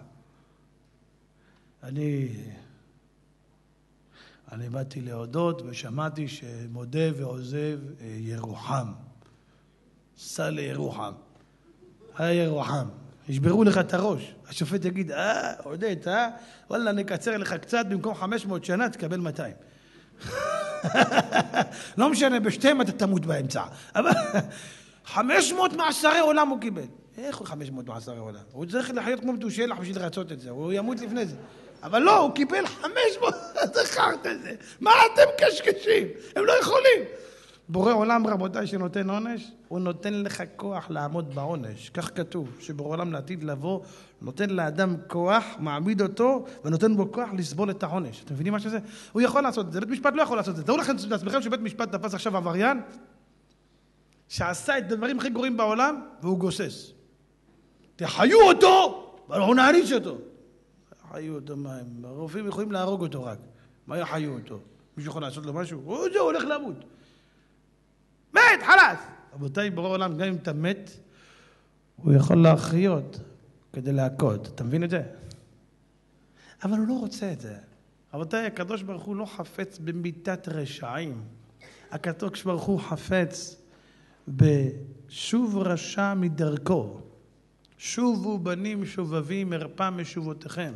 אני באתי להודות ושמעתי שמודה ועוזב ירוחם. סע לירוחם. ירוחם. ישברו לך את הראש. השופט יגיד, עודד, וואלה, נקצר לך קצת, במקום 500 שנה תקבל 200. לא משנה, בשתיהם אתה תמות באמצע. אבל 500 מאסרי עולם הוא קיבל. איך הוא 500 מאסרי עולם? הוא צריך לחיות כמו מתושלח בשביל לרצות את זה, הוא ימות לפני זה. אבל לא, הוא קיבל 500, זכרת את זה. מה אתם קשקשים? הם לא יכולים. בורא עולם, רבותיי, שנותן עונש, הוא נותן לך כוח לעמוד בעונש. כך כתוב, שבורא עולם לעתיד לבוא, נותן לאדם כוח, מעמיד אותו, ונותן בו כוח לסבול את העונש. אתם מבינים מה שזה? הוא יכול לעשות את זה, בית משפט לא יכול לעשות את זה. תראו לכם לעצמכם שבית משפט תפס עכשיו עבריין, שעשה את הדברים הכי גרועים בעולם, והוא גוסס. תחיו אותו, ואנחנו נעניש אותו. חיו אותו, מה הם? הרופאים יכולים להרוג אותו רק. מה יחיו אותו? מישהו יכול לעשות לו משהו? הוא הולך למות. מת, חלאס. רבותיי, בורא עולם, גם אם אתה מת, הוא יכול להחיות כדי להכות. אתה מבין את זה? אבל הוא לא רוצה את זה. רבותיי, הקדוש ברוך הוא לא חפץ במיתת רשעים. הקדוש ברוך הוא חפץ בשוב רשע מדרכו. שובו בנים שובבים מרפא משובותיכם.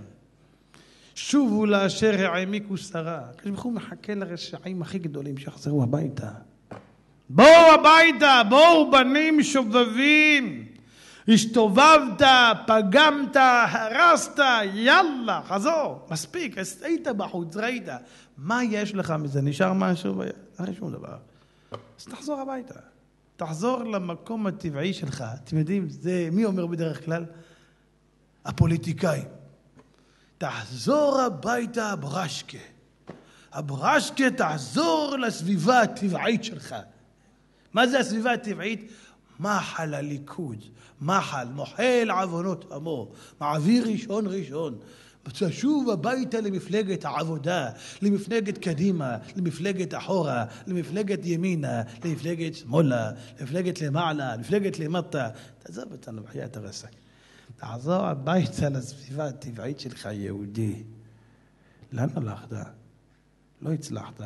שובו לאשר העמיקו שרה. הקדוש ברוך הוא מחכה לרשעים הכי גדולים שיחזרו הביתה. בואו הביתה, בואו בנים שובבים. השתובבת, פגמת, הרסת, יאללה, חזור. מספיק, היית בחוץ, ראית. מה יש לך מזה? נשאר משהו? אין שום דבר. אז תחזור הביתה. תחזור למקום הטבעי שלך. אתם יודעים, זה מי אומר בדרך כלל? הפוליטיקאים. תחזור הביתה הברשקה. הברשקה תחזור לסביבה הטבעית שלך. מה זה הסביבה הטבעית? מחל הליכוד. מחל, מוחל עוונות עמו. מעביר ראשון ראשון. תשוב הביתה למפלגת העבודה, למפלגת קדימה, למפלגת אחורה, למפלגת ימינה, למפלגת שמאלה, למפלגת למעלה, למפלגת למטה. תעזוב אותנו בחיית הרסק. תחזור הביתה לסביבה הטבעית שלך, יהודי. לאן הלכת? לא הצלחת.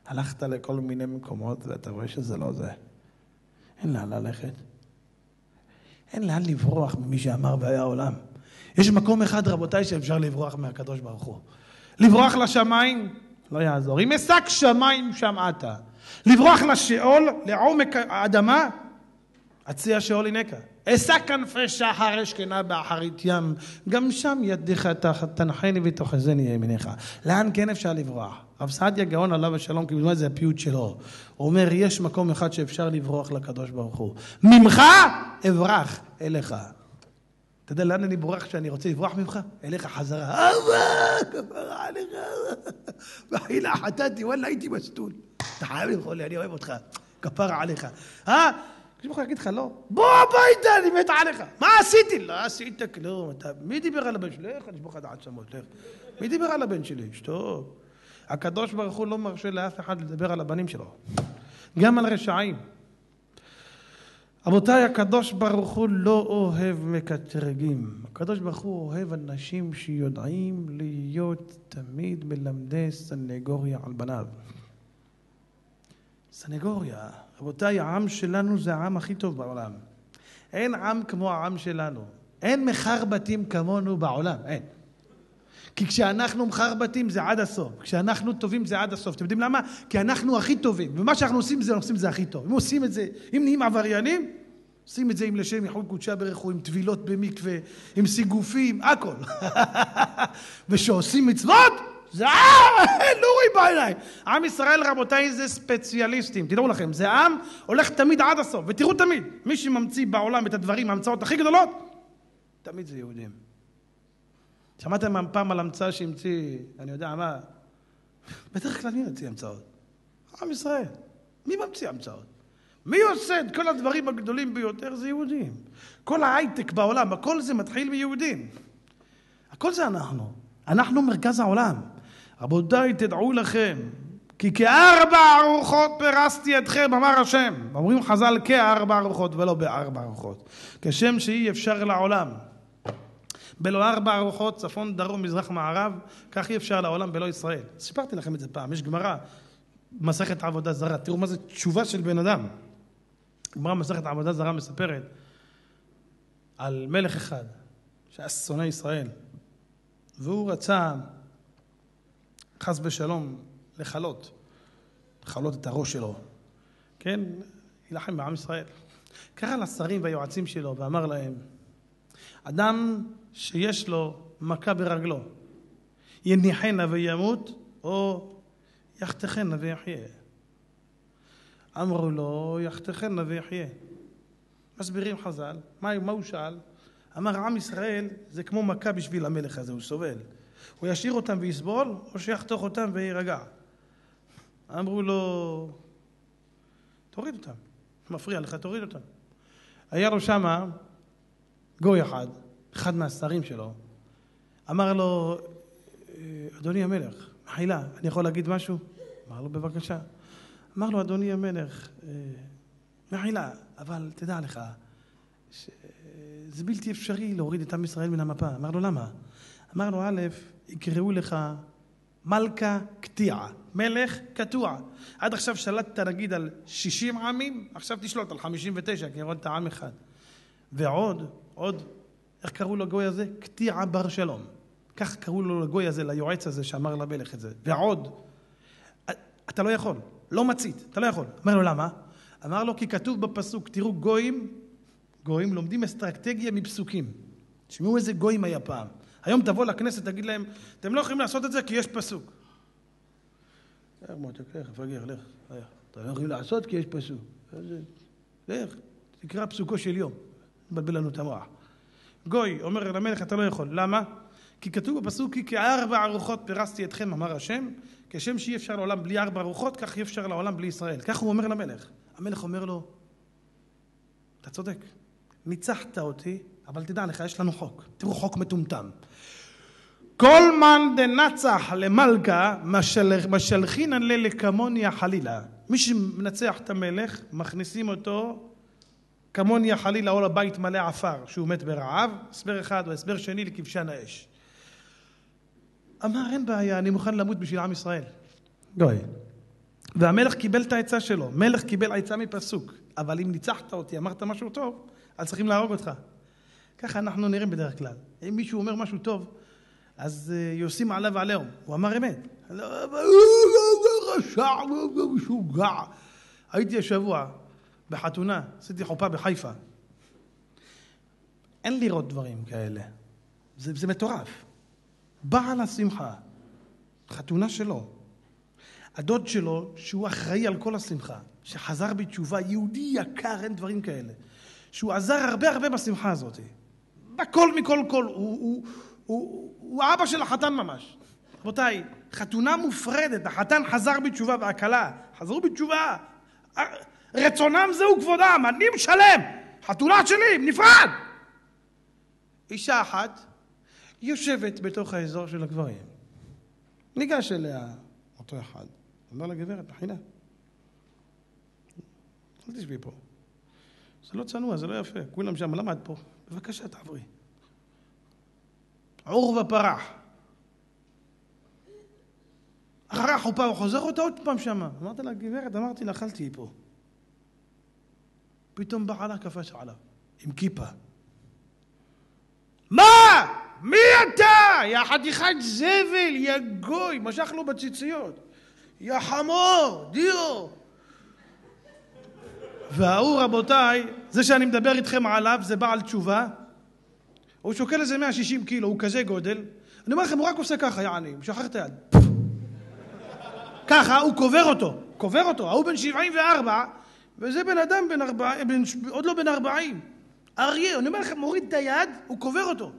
הלכת לכל מיני מקומות ואתה רואה שזה לא זה. אין לאן ללכת. אין לאן לברוח ממי שאמר והיה העולם. יש מקום אחד, רבותיי, שאפשר לברוח מהקדוש ברוך הוא. לברוח לשמיים, לא יעזור. אם אסק שמיים שם אתה. לברוח לשאול, לעומק האדמה, הציע שאול הינקה. אסק כנפי שחר אשכנה באחרית ים, גם שם ידיך תנחני ותאחזני ימיניך. לאן כן אפשר לברוח? רב סעדיה גאון עליו השלום, כי זה הפיוט שלו. הוא אומר, יש מקום אחד שאפשר לברוח לקדוש ברוך הוא. ממך אברח אליך. אתה יודע לאן אני בורח כשאני רוצה לברוח ממך? אליך חזרה. כפרה עליך. וחילה חטאתי, וואלה הייתי מסטול. אתה חייב לבחור לי, אני אוהב אותך. כפרה עליך. כשבוך יגיד לך לא. בוא הביתה, אני מת עליך. מה עשיתי? לא עשית כלום. מי דיבר על הבן שלי? איך אני שבוך עד עצמות? מי דיבר על הבן שלי? שטוב. הקדוש ברוך הוא לא מרשה לאף אחד לדבר על הבנים שלו. גם על רשעים. רבותיי, הקדוש ברוך הוא לא אוהב מקטרגים. הקדוש ברוך הוא אוהב אנשים שיודעים להיות תמיד מלמדי סנגוריה על בניו. סנגוריה. רבותיי, העם שלנו זה העם הכי טוב בעולם. אין עם כמו העם שלנו. אין מחר בתים כמונו בעולם. אין. כי כשאנחנו מחר בתים זה עד הסוף. כשאנחנו טובים זה עד הסוף. אתם יודעים למה? כי אנחנו הכי טובים. ומה שאנחנו עושים זה הכי טוב. אם עושים את זה, אם נהיים עבריינים, עושים את זה עם לשם יחוד קודשה ברכו, עם טבילות במקווה, עם סיגופים, הכל. ושעושים מצוות, זה לא רואים בעיניים. עם ישראל, רבותיי, זה ספציאליסטים. תדעו לכם, זה עם הולך תמיד עד הסוף. ותראו תמיד, מי שממציא בעולם את הדברים, ההמצאות הכי גדולות, תמיד זה יהודים. שמעתם פעם על המצאה שהמציא, אני יודע מה, בדרך כלל מי ממציא המצאות? עם ישראל. מי ממציא המצאות? מי עושה את כל הדברים הגדולים ביותר? זה יהודים. כל ההייטק בעולם, הכל זה מתחיל מיהודים. הכל זה אנחנו. אנחנו מרכז העולם. רבותיי, תדעו לכם, כי כארבע ארוחות פרסתי אתכם, אמר השם. אומרים חז"ל כארבע ארוחות ולא בארבע ארוחות. כשם שאי אפשר לעולם בלא ארבע ארוחות, צפון, דרום, מזרח, מערב, כך אי אפשר לעולם בלא ישראל. סיפרתי לכם את זה פעם, יש גמרא, מסכת עבודה זרה, תראו מה זה תשובה של בן אדם. גמרא מסכת עבודה זרה מספרת על מלך אחד, שהיה שונא ישראל, והוא רצה, חס ושלום, לחלות את הראש שלו, כן? ילחם בעם ישראל. קרא לשרים והיועצים שלו ואמר להם, אדם שיש לו מכה ברגלו, יניחנה וימות, או יחתכנה ויחיה. אמרו לו, יחתכנה ויחיה. מסבירים חז"ל, מה הוא שאל? אמר, עם ישראל זה כמו מכה בשביל המלך הזה, הוא סובל. הוא ישאיר אותם ויסבול, או שיחתוך אותם וירגע. אמרו לו, תוריד אותם, מפריע לך, תוריד אותם. היה לו שמה גוי אחד מהשרים שלו, אמר לו, אדוני המלך, מחילה, אני יכול להגיד משהו? אמר לו, בבקשה. אמר לו, אדוני המלך, מחילה, אבל תדע לך, זה בלתי אפשרי להוריד את עם ישראל מן המפה. אמר לו, למה? אמר לו, א', יקראו לך מלכה קטיעה, מלך קטוע. עד עכשיו שלטת נגיד על 60 עמים, עכשיו תשלוט על 59, כי ירדת עם אחד. ועוד, איך קראו לגוי הזה? קטיעה בר שלום. כך קראו לו לגוי הזה, ליועץ הזה שאמר למלך את זה. ועוד, אתה לא יכול, לא מצית, אתה לא יכול. אמר לו, למה? אמר לו, כי כתוב בפסוק, תראו גויים לומדים אסטרטגיה מפסוקים. תשמעו איזה גויים היה פעם. היום תבוא לכנסת, תגיד להם, אתם לא יכולים לעשות את זה כי יש פסוק. לך, אתה לא יכולים לעשות כי יש פסוק. לך, תקרא פסוקו של יום. מבלבל לנו את המוח. גוי אומר למלך, אתה לא יכול. למה? כי כתוב בפסוק, כי כארבע ארוחות פרסתי אתכם, אמר השם, כשם שאי אפשר לעולם בלי ארבע ארוחות, כך אי אפשר לעולם בלי ישראל. כך הוא אומר למלך. המלך אומר לו, אתה צודק, ניצחת אותי, אבל תדע לך, יש לנו חוק. תראו, חוק מטומטם. כל מן דנצח למלכה, משלחינן לקמוניה חלילה. מי שמנצח את המלך, מכניסים אותו כמוניה חלילה, או לבית מלא עפר, שהוא מת ברעב. הסבר אחד והסבר שני לכבשן האש. אמר, אין בעיה, אני מוכן למות בשביל עם ישראל. גוי. והמלך קיבל את העצה שלו. מלך קיבל עצה מפסוק. אבל אם ניצחת אותי, אמרת משהו טוב, אז צריכים להרוג אותך. ככה אנחנו נראים בדרך כלל. אם מישהו אומר משהו טוב, אז יוסים עליו ועליהם. הוא אמר אמת. רשע, משוגע. הייתי השבוע בחתונה, עשיתי חופה בחיפה. אין לראות דברים כאלה. זה מטורף. בעל השמחה, חתונה שלו, הדוד שלו, שהוא אחראי על כל השמחה, שחזר בתשובה, יהודי יקר, אין דברים כאלה, שהוא עזר הרבה בשמחה הזאת. בכל מכל כל, הוא האבא של החתן ממש. רבותיי, חתונה מופרדת, החתן חזר בתשובה והכלה, חזרו בתשובה, רצונם זהו כבודם, אני משלם, חתונה שלי, נפרד. אישה אחת יושבת בתוך האזור של הגברים. ניגש אליה אותו אחד, אמר לה, גברת, מחילה, אל תשבי פה. זה לא צנוע, זה לא יפה. כולם שם, למה את פה? בבקשה, תעברי. עור ופרח. אחרי החופה הוא חוזר אותה עוד פעם שם. אמרתי לה, גברת, אמרתי לה, אכלתי פה. פתאום בעלה קפץ עליו, עם כיפה. מה? מי אתה? יא חתיכת זבל, יא גוי, משך לו בציציות. יא חמור, דיו. והוא, רבותיי, זה שאני מדבר איתכם עליו, זה בעל תשובה. הוא שוקל איזה 160 קילו, הוא כזה גודל. אני אומר לכם, הוא רק עושה ככה, יעני, משחרר את היד. ככה, הוא קובר אותו. הוא בן 74, וזה בן אדם עוד לא בן 40. אריה, אני אומר לכם, מוריד את היד, הוא קובר אותו.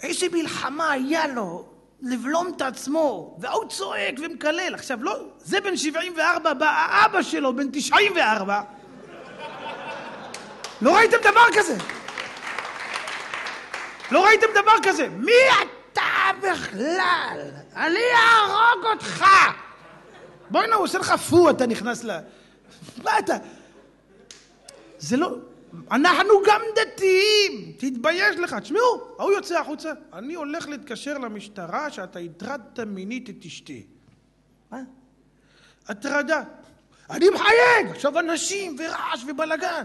איזה מלחמה היה לו לבלום את עצמו, והוא צועק ומקלל. עכשיו, לא, זה בן 74, בא האבא שלו, בן 94. לא ראיתם דבר כזה. מי אתה? בכלל? אני אהרוג אותך! בואי נה, הוא עושה לך פו, אתה נכנס מה אתה? זה לא... אנחנו גם דתיים! תתבייש לך, תשמעו, הוא יוצא החוצה. אני הולך להתקשר למשטרה שאתה הטרדת מינית את אשתי. מה? הטרדה. אני מחייג! עכשיו אנשים ורעש ובלגן.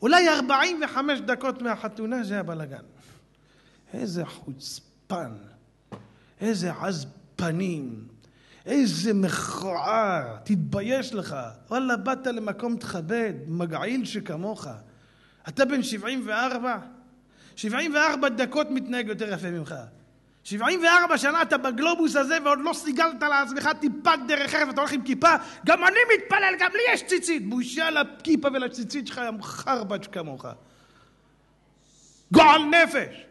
אולי 45 דקות מהחתונה זה הבלגן. איזה חוצפן, איזה עז פנים, איזה מכוער, תתבייש לך. וואלה, באת למקום תכבד, מגעיל שכמוך. אתה בן 74? 74 דקות מתנהג יותר יפה ממך. 74 שנה אתה בגלובוס הזה ועוד לא סיגלת לעצמך טיפת דרך ארץ ואתה הולך עם כיפה. גם אני מתפלל, גם לי יש ציצית. בושה לכיפה ולציצית שלך, ים חרבץ' כמוך. גועל נפש.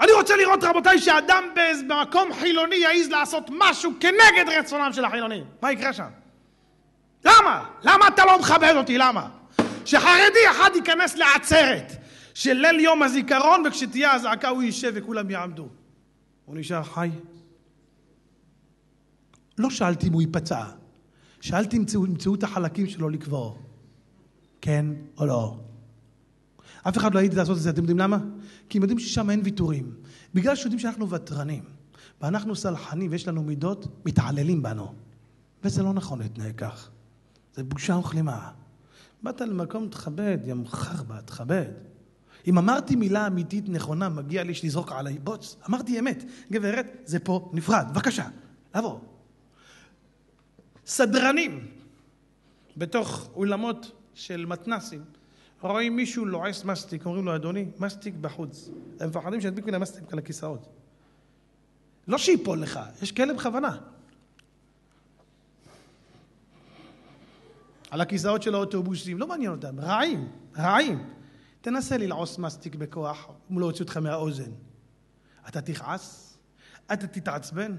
אני רוצה לראות, רבותיי, שאדם במקום חילוני יעז לעשות משהו כנגד רצונם של החילונים. מה יקרה שם? למה? למה אתה לא מכבד אותי? למה? שחרדי אחד ייכנס לעצרת של ליל יום הזיכרון, וכשתהיה הזעקה הוא יישב וכולם יעמדו. הוא נשאר חי. לא שאלתי אם הוא ייפצע. שאלתי אם ימצאו את החלקים שלו לקבור. כן או לא? אף אחד לא הייתי לעשות את זה, אתם יודעים למה? כי הם יודעים ששם אין ויתורים. בגלל שיודעים שאנחנו ותרנים, ואנחנו סלחנים ויש לנו מידות, מתעללים בנו. וזה לא נכון להתנהג כך. זה בושה וכלימה. באת למקום תכבד, ים חרבה, תכבד. אם אמרתי מילה אמיתית נכונה, מגיע לי שתזרוק עליי בוץ. אמרתי אמת. גברת, זה פה נפרד. בבקשה, לבוא. סדרנים בתוך אולמות של מתנסים, רואים מישהו לועס מסטיק, אומרים לו, אדוני, מסטיק בחוץ. הם מפחדים שידביקו לה מסטיק על הכיסאות. לא שיפול לך, יש כאלה בכוונה. על הכיסאות של האוטובוסים, לא מעניין אותם, רעים, רעים. תנסה ללעוס מסטיק בכוח, אם לא הוציא אותך מהאוזן. אתה תכעס, אתה תתעצבן,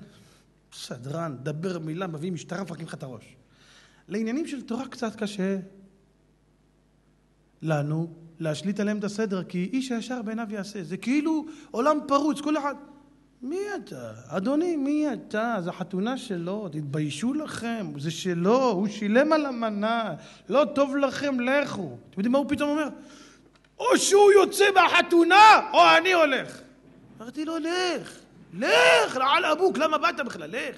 סדרן, דבר מילה, מביא משטרה, מפרקים לך את הראש. לעניינים של תורה קצת קשה לנו להשליט עליהם את הסדר, כי איש הישר בעיניו יעשה. זה כאילו עולם פרוץ, כל אחד. מי אתה? אדוני, מי אתה? זה החתונה שלו, תתביישו לכם, זה שלו, הוא שילם על המנה, לא טוב לכם, לכו. אתם יודעים מה הוא פתאום אומר? או שהוא יוצא מהחתונה, או אני הולך. אמרתי לו, לך, לך, על אבוק, למה באת בכלל? לך,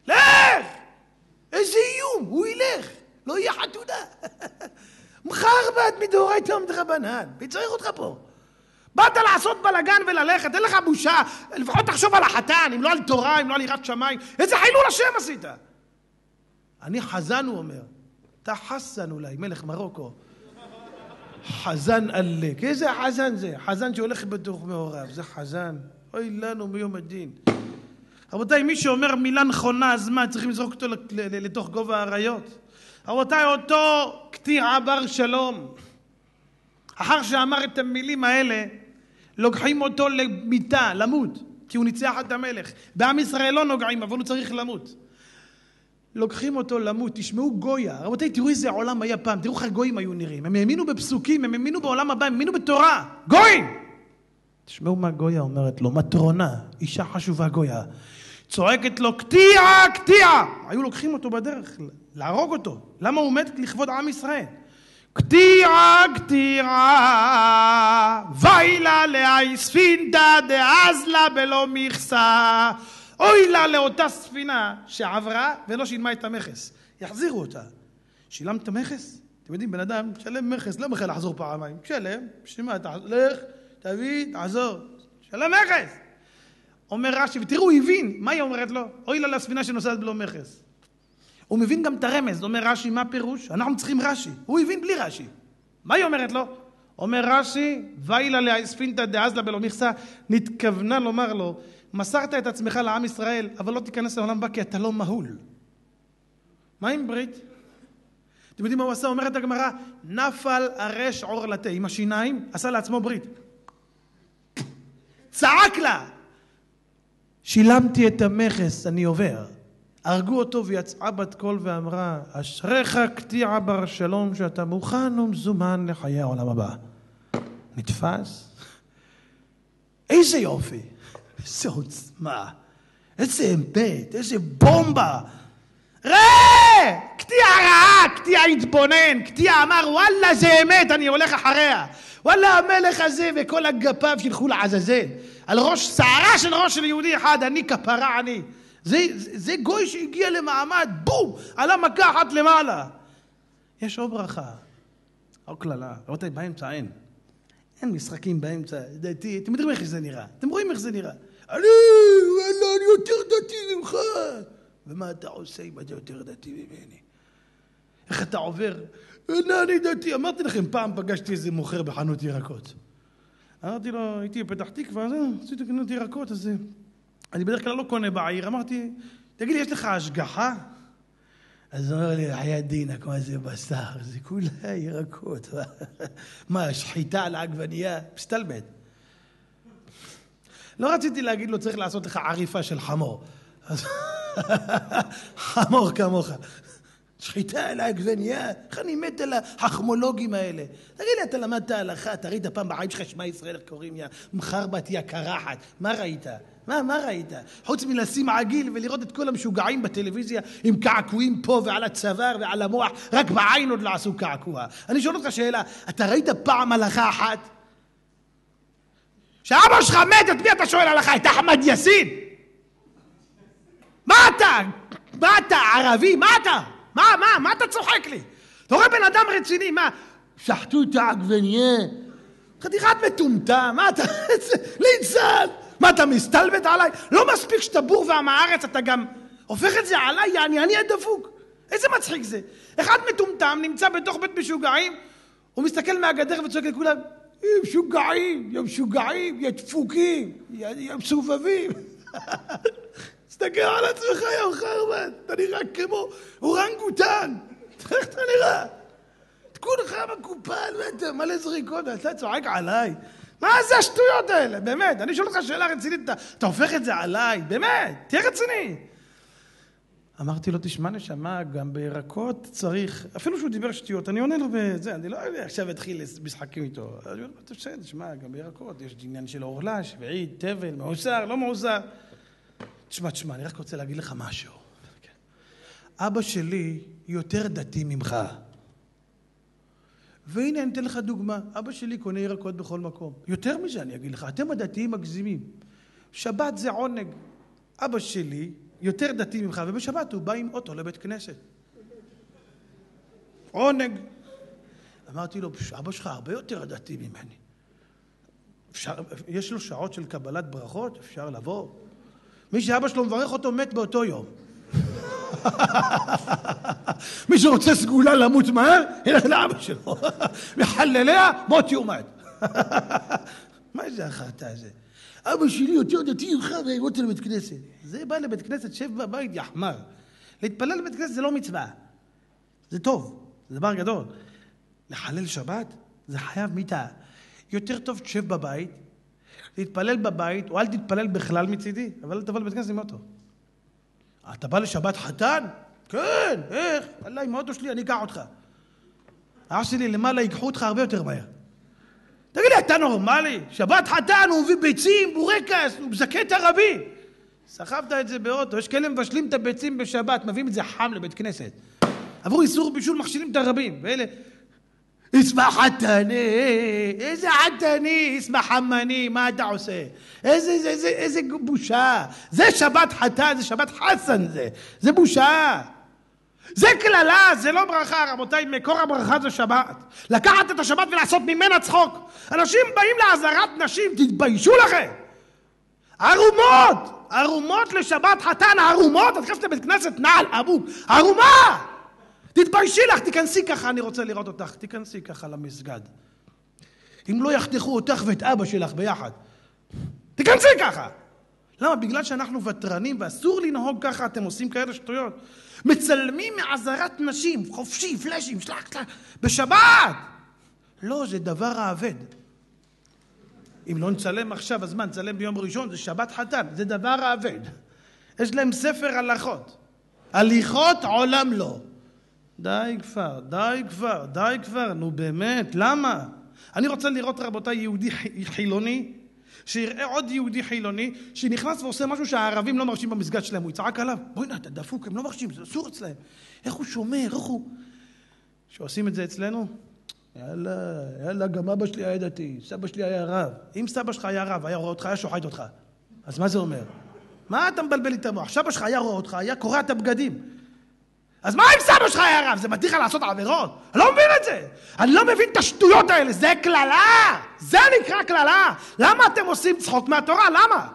לך! איזה איום, הוא ילך, לא יהיה חתונה. מחרבת מדאורייתא ומדרבנן, וצריך אותך פה. באת לעשות בלגן וללכת, אין לך בושה, לפחות תחשוב על החתן, אם לא על תורה, אם לא על יראת שמיים, איזה חילול השם עשית? אני חזן, הוא אומר. אתה חסן אולי, מלך מרוקו. חזן עלק, איזה חזן זה? חזן שהולך בתוך מעורב, זה חזן. אוי לנו ביום הדין. רבותיי, מי שאומר מילה נכונה, אז מה, צריכים לזרוק אותו לתוך גובה האריות? רבותיי, אותו קטיעה בר שלום, אחר שאמר את המילים האלה, לוקחים אותו למיטה, למות, כי הוא ניצח את המלך. בעם ישראל לא נוגעים, אבל הוא צריך למות. לוקחים אותו למות, תשמעו גויה. רבותיי, תראו איזה עולם היה פעם, תראו איך הגויים היו נראים. הם האמינו בפסוקים, הם האמינו בעולם הבא, הם האמינו בתורה. גויים! תשמעו מה גויה אומרת לו, מטרונה, אישה חשובה גויה. צועקת לו, קטיעה, קטיעה! היו לוקחים אותו בדרך, להרוג אותו. למה הוא מת? לכבוד עם ישראל. קטיעה, קטיעה, ויילה לאי ספינתא דאזלה בלא מכסה. אוי לה לאותה ספינה שעברה ולא שילמה את המכס. יחזירו אותה. שילמת את המכס? אתם יודעים, בן אדם, שלם מכס, לא מחל לחזור פעמיים. שלם, שמה, לך, תביא, תעזור. שלם מכס. אומר רש"י, ותראו, הוא הבין. מה היא אומרת לו? אוי לה לספינה שנוסעת בלא מכס. הוא מבין גם את הרמז. אומר רש"י, מה פירוש? אנחנו צריכים רש"י. הוא הבין בלי רש"י. מה היא אומרת לו? אומר רש"י, ויילה לאי ספינתא דאזלה בלא מכסה, נתכוונה לומר לו, מסרת את עצמך לעם ישראל, אבל לא תיכנס לעולם הבא כי אתה לא מהול. מה עם ברית? אתם יודעים מה הוא עשה? אומרת הגמרא, נפל הרש עורלתה, עם השיניים, עשה לעצמו ברית. צעק לה, שילמתי את המכס, אני עובר. הרגו אותו ויצאה בת קול ואמרה, אשריך קטיעה בר שלום שאתה מוכן ומזומן לחיי העולם הבא. נתפס? איזה יופי. איזה עוצמה, איזה אמת, איזה בומבה. ראה, קטיע רעה, קטיע התבונן, קטיע אמר וואלה זה אמת, אני הולך אחריה. וואלה המלך הזה וכל הגפיו שילכו לעזאזל. על ראש, שערה של ראש של יהודי אחד, אני כפרה אני. זה גוי שהגיע למעמד, בום, עלה מכה אחת למעלה. יש עוד ברכה, עוד כללה, רבותיי, באמצע אין משחקים באמצע, דתי, אתם יודעים איך זה נראה, אתם רואים איך זה נראה. אני יותר דתי ממך. ומה אתה עושה אם אתה יותר דתי ממני? איך אתה עובר? אני דתי. אמרתי לכם, פעם פגשתי איזה מוכר בחנות ירקות. אמרתי לו, הייתי בפתח תקווה, אז עשיתי קנות ירקות, אז אני בדרך כלל לא קונה בעיר. אמרתי, תגיד לי, יש לך השגחה? אז הוא אומר לי, חיית דינק, מה זה בשר? זה כולה ירקות. מה, שחיטה על העגבנייה? מסתלבט. לא רציתי להגיד לו, צריך לעשות לך עריפה של חמור. חמור כמוך. שחיטה על העגבנייה? איך אני מת על החכמולוגים האלה? תגיד לי, אתה למדת הלכה, אתה ראית פעם בחיים שלך שמע ישראל, איך קוראים יא מחרבת יא קרחת? מה ראית? מה ראית? חוץ מלשים עגיל ולראות את כל המשוגעים בטלוויזיה עם קעקועים פה ועל הצוואר ועל המוח, רק בעין עוד לא עשו קעקוע. אני שואל אותך שאלה, אתה ראית פעם הלכה אחת? שאבא שלך מת, את מי אתה שואל הלכה? את אחמד יאסין? מה אתה? ערבי? מה אתה? מה אתה צוחק לי? אתה רואה בן אדם רציני, מה? שחטו את העגבנייה? חתיכת מטומטם, מה אתה? ליצן! מה אתה מסתלבט עליי? לא מספיק שאתה בור ועם הארץ, אתה גם הופך את זה עליי, אני הדפוק. איזה מצחיק זה? אחד מטומטם נמצא בתוך בית משוגעים, הוא מסתכל מהגדר וצועק לכולם, יא משוגעים, יא דפוקים, יא מסובבים. תסתכל על עצמך, יא חרבן, אתה נראה כמו אורנגוטן. איך אתה נראה? תכונך מקופל, מלא זריקות, אתה צועק עליי. מה זה השטויות האלה? באמת, אני שואל אותך שאלה רצינית, אתה הופך את זה עליי, באמת, תהיה רציני. אמרתי לו, תשמע נשמה, גם בירקות צריך, אפילו שהוא דיבר שטויות, אני עונה לו בזה, אני לא עכשיו אתחיל משחקים איתו. אני אומר, תשמע, גם בירקות יש עניין של אורלה, שביעית, תבל, מעוסר, לא מעוסר. תשמע, אני רק רוצה להגיד לך משהו. אבא שלי יותר דתי ממך. והנה אני אתן לך דוגמה, אבא שלי קונה ירקות בכל מקום. יותר מזה אני אגיד לך, אתם הדתיים מגזימים. שבת זה עונג. אבא שלי יותר דתי ממך, ובשבת הוא בא עם אוטו לבית כנסת. עונג. אמרתי לו, אבא שלך הרבה יותר דתי ממני. יש לו שעות של קבלת ברכות, אפשר לבוא. מי שאבא שלו מברך אותו מת באותו יום. מי שרוצה סגולה למות מהר, ילך לאבא שלו. מחלליה, מות יומת. מה זה החרטה הזה? אבא שלי יותר דתי ממך והבאתי לבית כנסת. זה בא לבית כנסת, שב בבית, יחמר. להתפלל לבית כנסת זה לא מצווה. זה טוב, זה דבר גדול. לחלל שבת, זה חייב מיתה. יותר טוב תשב בבית, להתפלל בבית, או אל תתפלל בכלל מצידי, אבל תבוא לבית כנסת עם אוטו. אתה בא לשבת חתן? כן, איך? אללה, עם האוטו שלי אני אקח אותך. האח שלי למעלה ייקחו אותך הרבה יותר מהר. תגיד לי, אתה נורמלי? שבת חתן, הוא מביא ביצים, בורקס, הוא מזכה את הרבי. סחבת את זה באוטו, יש כאלה מבשלים את הביצים בשבת, מביאים את זה חם לבית כנסת. עבור איסור בישול מכשילים את הרבים, ואלה, אסמע חתני, איזה חתני, אסמע חמני, מה אתה עושה? איזה בושה. זה שבת חתן, זה שבת חסן זה בושה. זה כללה, זה לא ברכה, רבותיי, מקור הברכה זה שבת. לקחת את השבת ולעשות ממנה צחוק. אנשים באים לעזרת נשים, תתביישו לכם. ערומות לשבת חתן, ערומות, את חושבת לבית כנסת נעל אבוק, ערומה! תתביישי לך, תיכנסי ככה, אני רוצה לראות אותך, תיכנסי ככה למסגד. אם לא יחתכו אותך ואת אבא שלך ביחד, תיכנסי ככה. למה? בגלל שאנחנו ותרנים ואסור לנהוג ככה, אתם עושים כאלה שטויות. מצלמים מעזרת נשים, חופשי, פלאשים, שלח, בשבת. לא, זה דבר האבד. אם לא נצלם עכשיו, אז מה, נצלם ביום ראשון, זה שבת חתן, זה דבר האבד. יש להם ספר הלכות. הליכות עולם לא. די כבר, נו באמת, למה? אני רוצה לראות רבותיי יהודי חילוני, שיראה עוד יהודי חילוני שנכנס ועושה משהו שהערבים לא מרשים במסגד שלהם, הוא יצעק עליו, בואי נה, אתה דפוק, הם לא מרשים, זה אסור אצלהם. איך הוא שומר, איך הוא... שעושים את זה אצלנו, יאללה, גם אבא שלי היה דתי, סבא שלי היה רב. אם סבא שלך היה רב, היה רואה אותך, היה שוחט אותך. אז מה זה אומר? מה אתה מבלבל את המוח? סבא שלך היה רואה אותך, היה קורע את הבגדים. אז מה אם סבא שלך היה רב? זה מתיר לך לעשות עבירות? אני לא מבין את זה. אני לא מבין את השטויות האלה. זה כללה. זה נקרא כללה. למה אתם עושים צחוק מהתורה? למה?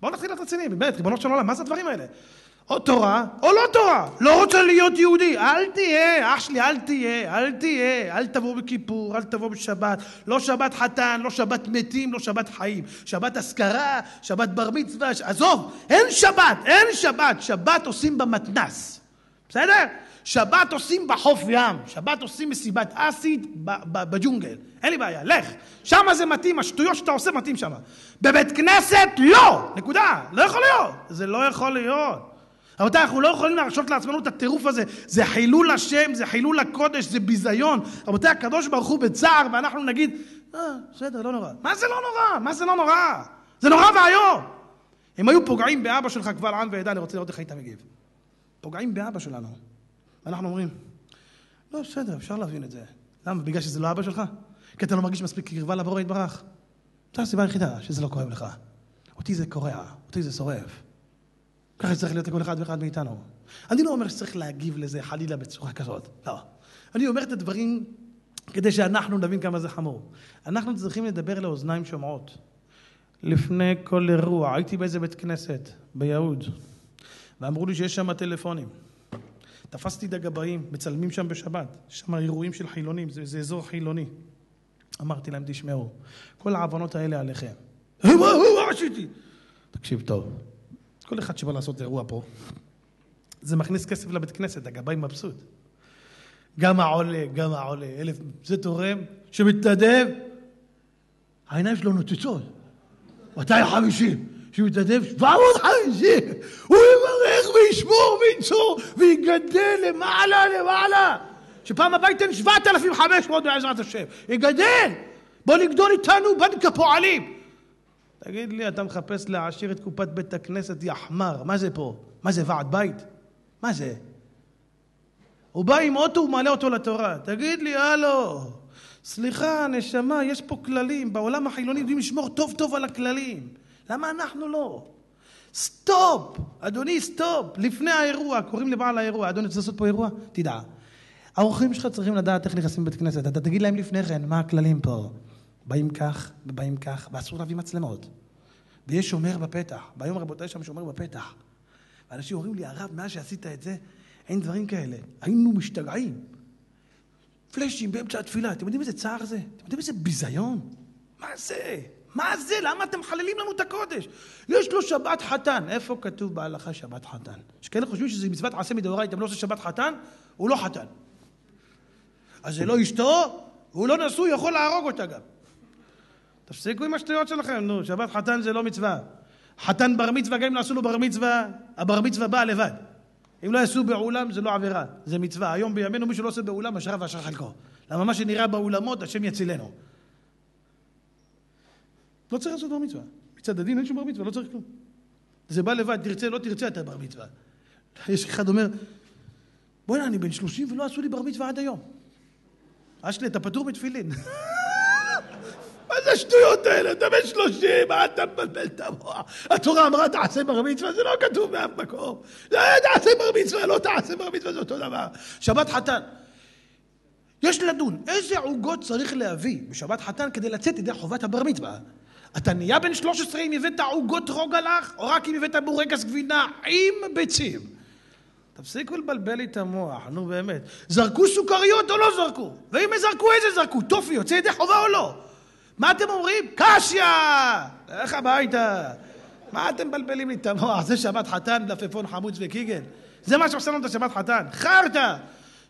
בואו נתחיל להיות רציניים. באמת, ריבונו של עולם, מה זה הדברים האלה? או תורה, או לא תורה. לא רוצה להיות יהודי. אל תהיה, אח שלי, אל תהיה, אל תהיה. אל תבוא בכיפור, אל תבוא בשבת. לא שבת חתן, לא שבת מתים, לא שבת חיים. שבת אזכרה, שבת בר מצווה. עזוב, אין שבת, אין שבת. שבת עושים במתנ"ס. בסדר? שבת עושים בחוף ים. שבת עושים מסיבת אסיד בג'ונגל. אין לי בעיה, לך. שם זה מתאים, השטויות שאתה עושה מתאים שם. בבית כנסת, לא. נקודה. לא יכול להיות. זה לא יכול להיות. רבותיי, אנחנו לא יכולים להרשות לעצמנו את הטירוף הזה. זה חילול השם, זה חילול הקודש, זה ביזיון. רבותיי, הקדוש ברוך הוא בצער, ואנחנו נגיד, בסדר, לא נורא. מה זה לא נורא? מה זה לא נורא? זה נורא והיום. הם היו פוגעים באבא שלך קבל עם ועדה, אני רוצה לראות איך היית מגיב. פוגעים באבא שלנו. ואנחנו אומרים, לא, בסדר, אפשר להבין את זה. למה? בגלל שזה לא אבא שלך? כי אתה לא מרגיש מספיק קרבה לבורא יתברך. זו הסיבה היחידה שזה לא כואב לך. אותי זה קורע, אותי זה שורף. ככה צריך להיות לכל אחד ואחד מאיתנו. אני לא אומר שצריך להגיב לזה חלילה בצורה כזאת. לא. אני אומר את הדברים כדי שאנחנו נבין כמה זה חמור. אנחנו צריכים לדבר לאוזניים שומעות. לפני כל אירוע, הייתי באיזה בית כנסת, ביהוד, ואמרו לי שיש שם טלפונים. תפסתי את הגבאים, מצלמים שם בשבת, שם אירועים של חילונים, זה אזור חילוני. אמרתי להם, תשמעו, כל העוונות האלה עליכם. מה עשיתי? תקשיב טוב. כל אחד שבא לעשות אירוע פה, זה מכניס כסף לבית כנסת, הגבאי מבסוט. גם העולה, זה תורם שמתנדב, העיניים שלו נוצצות. 250, שמתנדב 750, הוא יברך וישמור וינצור ויגדל למעלה. שפעם הבא ייתן 7,500 בעזרת השם. יגדל! בוא נגדול איתנו בנק הפועלים. תגיד לי, אתה מחפש להעשיר את קופת בית הכנסת, יחמר, מה זה פה? מה זה ועד בית? מה זה? הוא בא עם אוטו, הוא מעלה אותו לתורה. תגיד לי, הלו, סליחה, נשמה, יש פה כללים. בעולם החילוני יודעים לשמור טוב טוב על הכללים. למה אנחנו לא? סטופ! אדוני, סטופ! לפני האירוע, קוראים לבעל האירוע, אדוני, צריך לעשות פה אירוע? תדע. האורחים שלך צריכים לדעת איך נכנסים בבית כנסת. אתה תגיד להם לפני כן, מה הכללים פה? באים כך, ואסור להביא מצלמות. ויש שומר בפתח. ביום רבותיי שם שומר בפתח. ואנשים אומרים לי, הרב, מאז שעשית את זה, אין דברים כאלה. היינו משתגעים. פלאשים באמצע התפילה. אתם יודעים איזה צער זה? אתם יודעים איזה ביזיון? מה זה? מה זה? למה אתם מחללים לנו את הקודש? יש לו שבת חתן. איפה כתוב בהלכה שבת חתן? שכאלה חושבים שזה מצוות עשה מדאורייתא, אם לא עושה שבת חתן, הוא לא חתן. אז זה לא אשתו, הוא לא נשוי, יכול להרוג אותה גם. תפסיקו עם השטויות שלכם, נו, שבת חתן זה לא מצווה. חתן בר מצווה, גם אם לא עשו לו בר מצווה, הבר מצווה בא לבד. אם לא יעשו באולם, זה לא עבירה, זה מצווה. היום בימינו מי שלא עושה באולם, אשרה ואשר חלקו. למה מה שנראה באולמות, השם יצילנו. לא צריך לעשות בר מצווה. מצד הדין אין שום בר מצווה, לא צריך כלום. זה בא לבד, תרצה, לא תרצה, אתה בר מצווה. יש אחד אומר, בואי, אני בן 30 ולא עשו לי בר מצווה עד היום. אשלי, אתה פטור בתפילין. מה זה השטויות האלה? אתה בן 30, מה אתה מבלבל את המוח? התורה אמרה, תעשה בר מצווה, זה לא כתוב מאף מקום. לא, תעשה בר מצווה, לא תעשה בר מצווה, זה אותו דבר. שבת חתן. יש לדון, איזה עוגות צריך להביא בשבת חתן כדי לצאת ידי חובת הבר מצווה? אתה נהיה בן 13 אם הבאת עוגות רוגלח, או רק אם הבאת בורקס גבינה עם ביצים? תפסיקו לבלבל לי את המוח, נו באמת. זרקו סוכריות או לא זרקו? ואם זרקו, איזה זרקו? טופי, יוצא ידי חובה או לא? מה אתם אומרים? קשיה! איך הביתה? מה אתם מבלבלים לי את המוח? זה שבת חתן, דפפון, חמוץ וקיגל. זה מה שעושה לנו את השבת חתן. חרטה!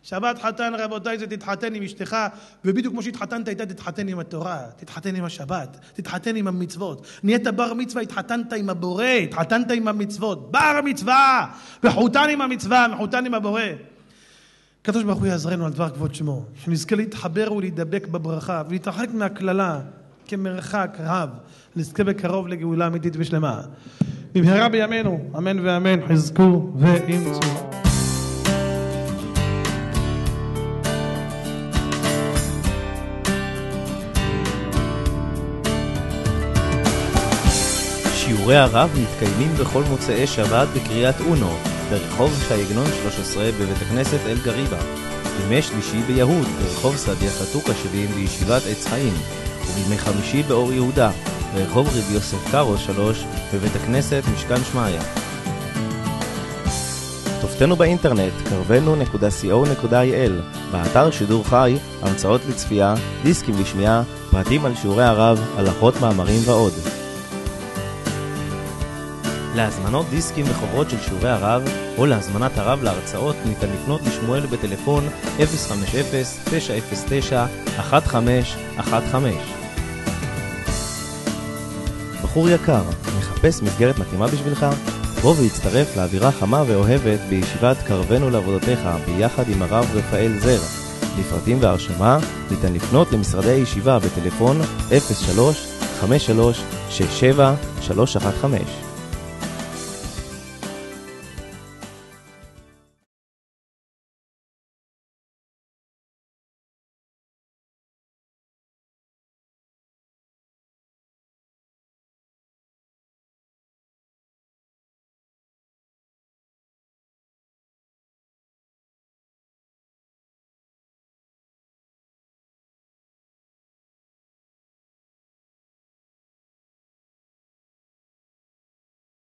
שבת חתן, רבותיי, זה תתחתן עם אשתך, ובדיוק כמו שהתחתנת איתה, תתחתן עם התורה, תתחתן עם השבת, תתחתן עם המצוות. נהיית בר מצווה, התחתנת עם הבורא, התחתנת עם המצוות. בר מצווה! וחותן עם המצווה, מחותן עם הבורא. הקדוש ברוך הוא יעזרנו על דבר כבוד שמו, שנזכה להתחבר ולהידבק בברכה, ולהתרחק מהכללה. כמרחק רב, נזכה בקרוב לגאולה אמיתית ושלמה. במהרה בימינו, אמן ואמן, חזקו ואמצו. שיעורי הרב מתקיימים בכל מוצאי שבת בקריית אונו, ברחוב ש"י עגנון 13 בבית הכנסת אל גריבה, בימי שלישי ביהוד, ברחוב סעדיה חתוקה 70 בישיבת עץ חיים, ובימי חמישי באור יהודה, ברחוב רבי יוסף קארו 3 בבית הכנסת משכן שמעיה. כתובתנו באינטרנט karvenu.co.il, באתר שידור חי, הרצאות לצפייה, דיסקים לשמיעה, פרטים על שיעורי הרב, הלכות, מאמרים ועוד. להזמנות דיסקים וחוברות של שיעורי הרב או להזמנת הרב להרצאות ניתן לפנות לשמואל בטלפון 050-909-1515. בחור יקר, מחפש מסגרת מתאימה בשבילך? בוא והצטרף לאווירה חמה ואוהבת בישיבת קרבנו לעבודתך ביחד עם הרב רפאל זר. לפרטים והרשמה ניתן לפנות למשרדי הישיבה בטלפון 03-53-67-315.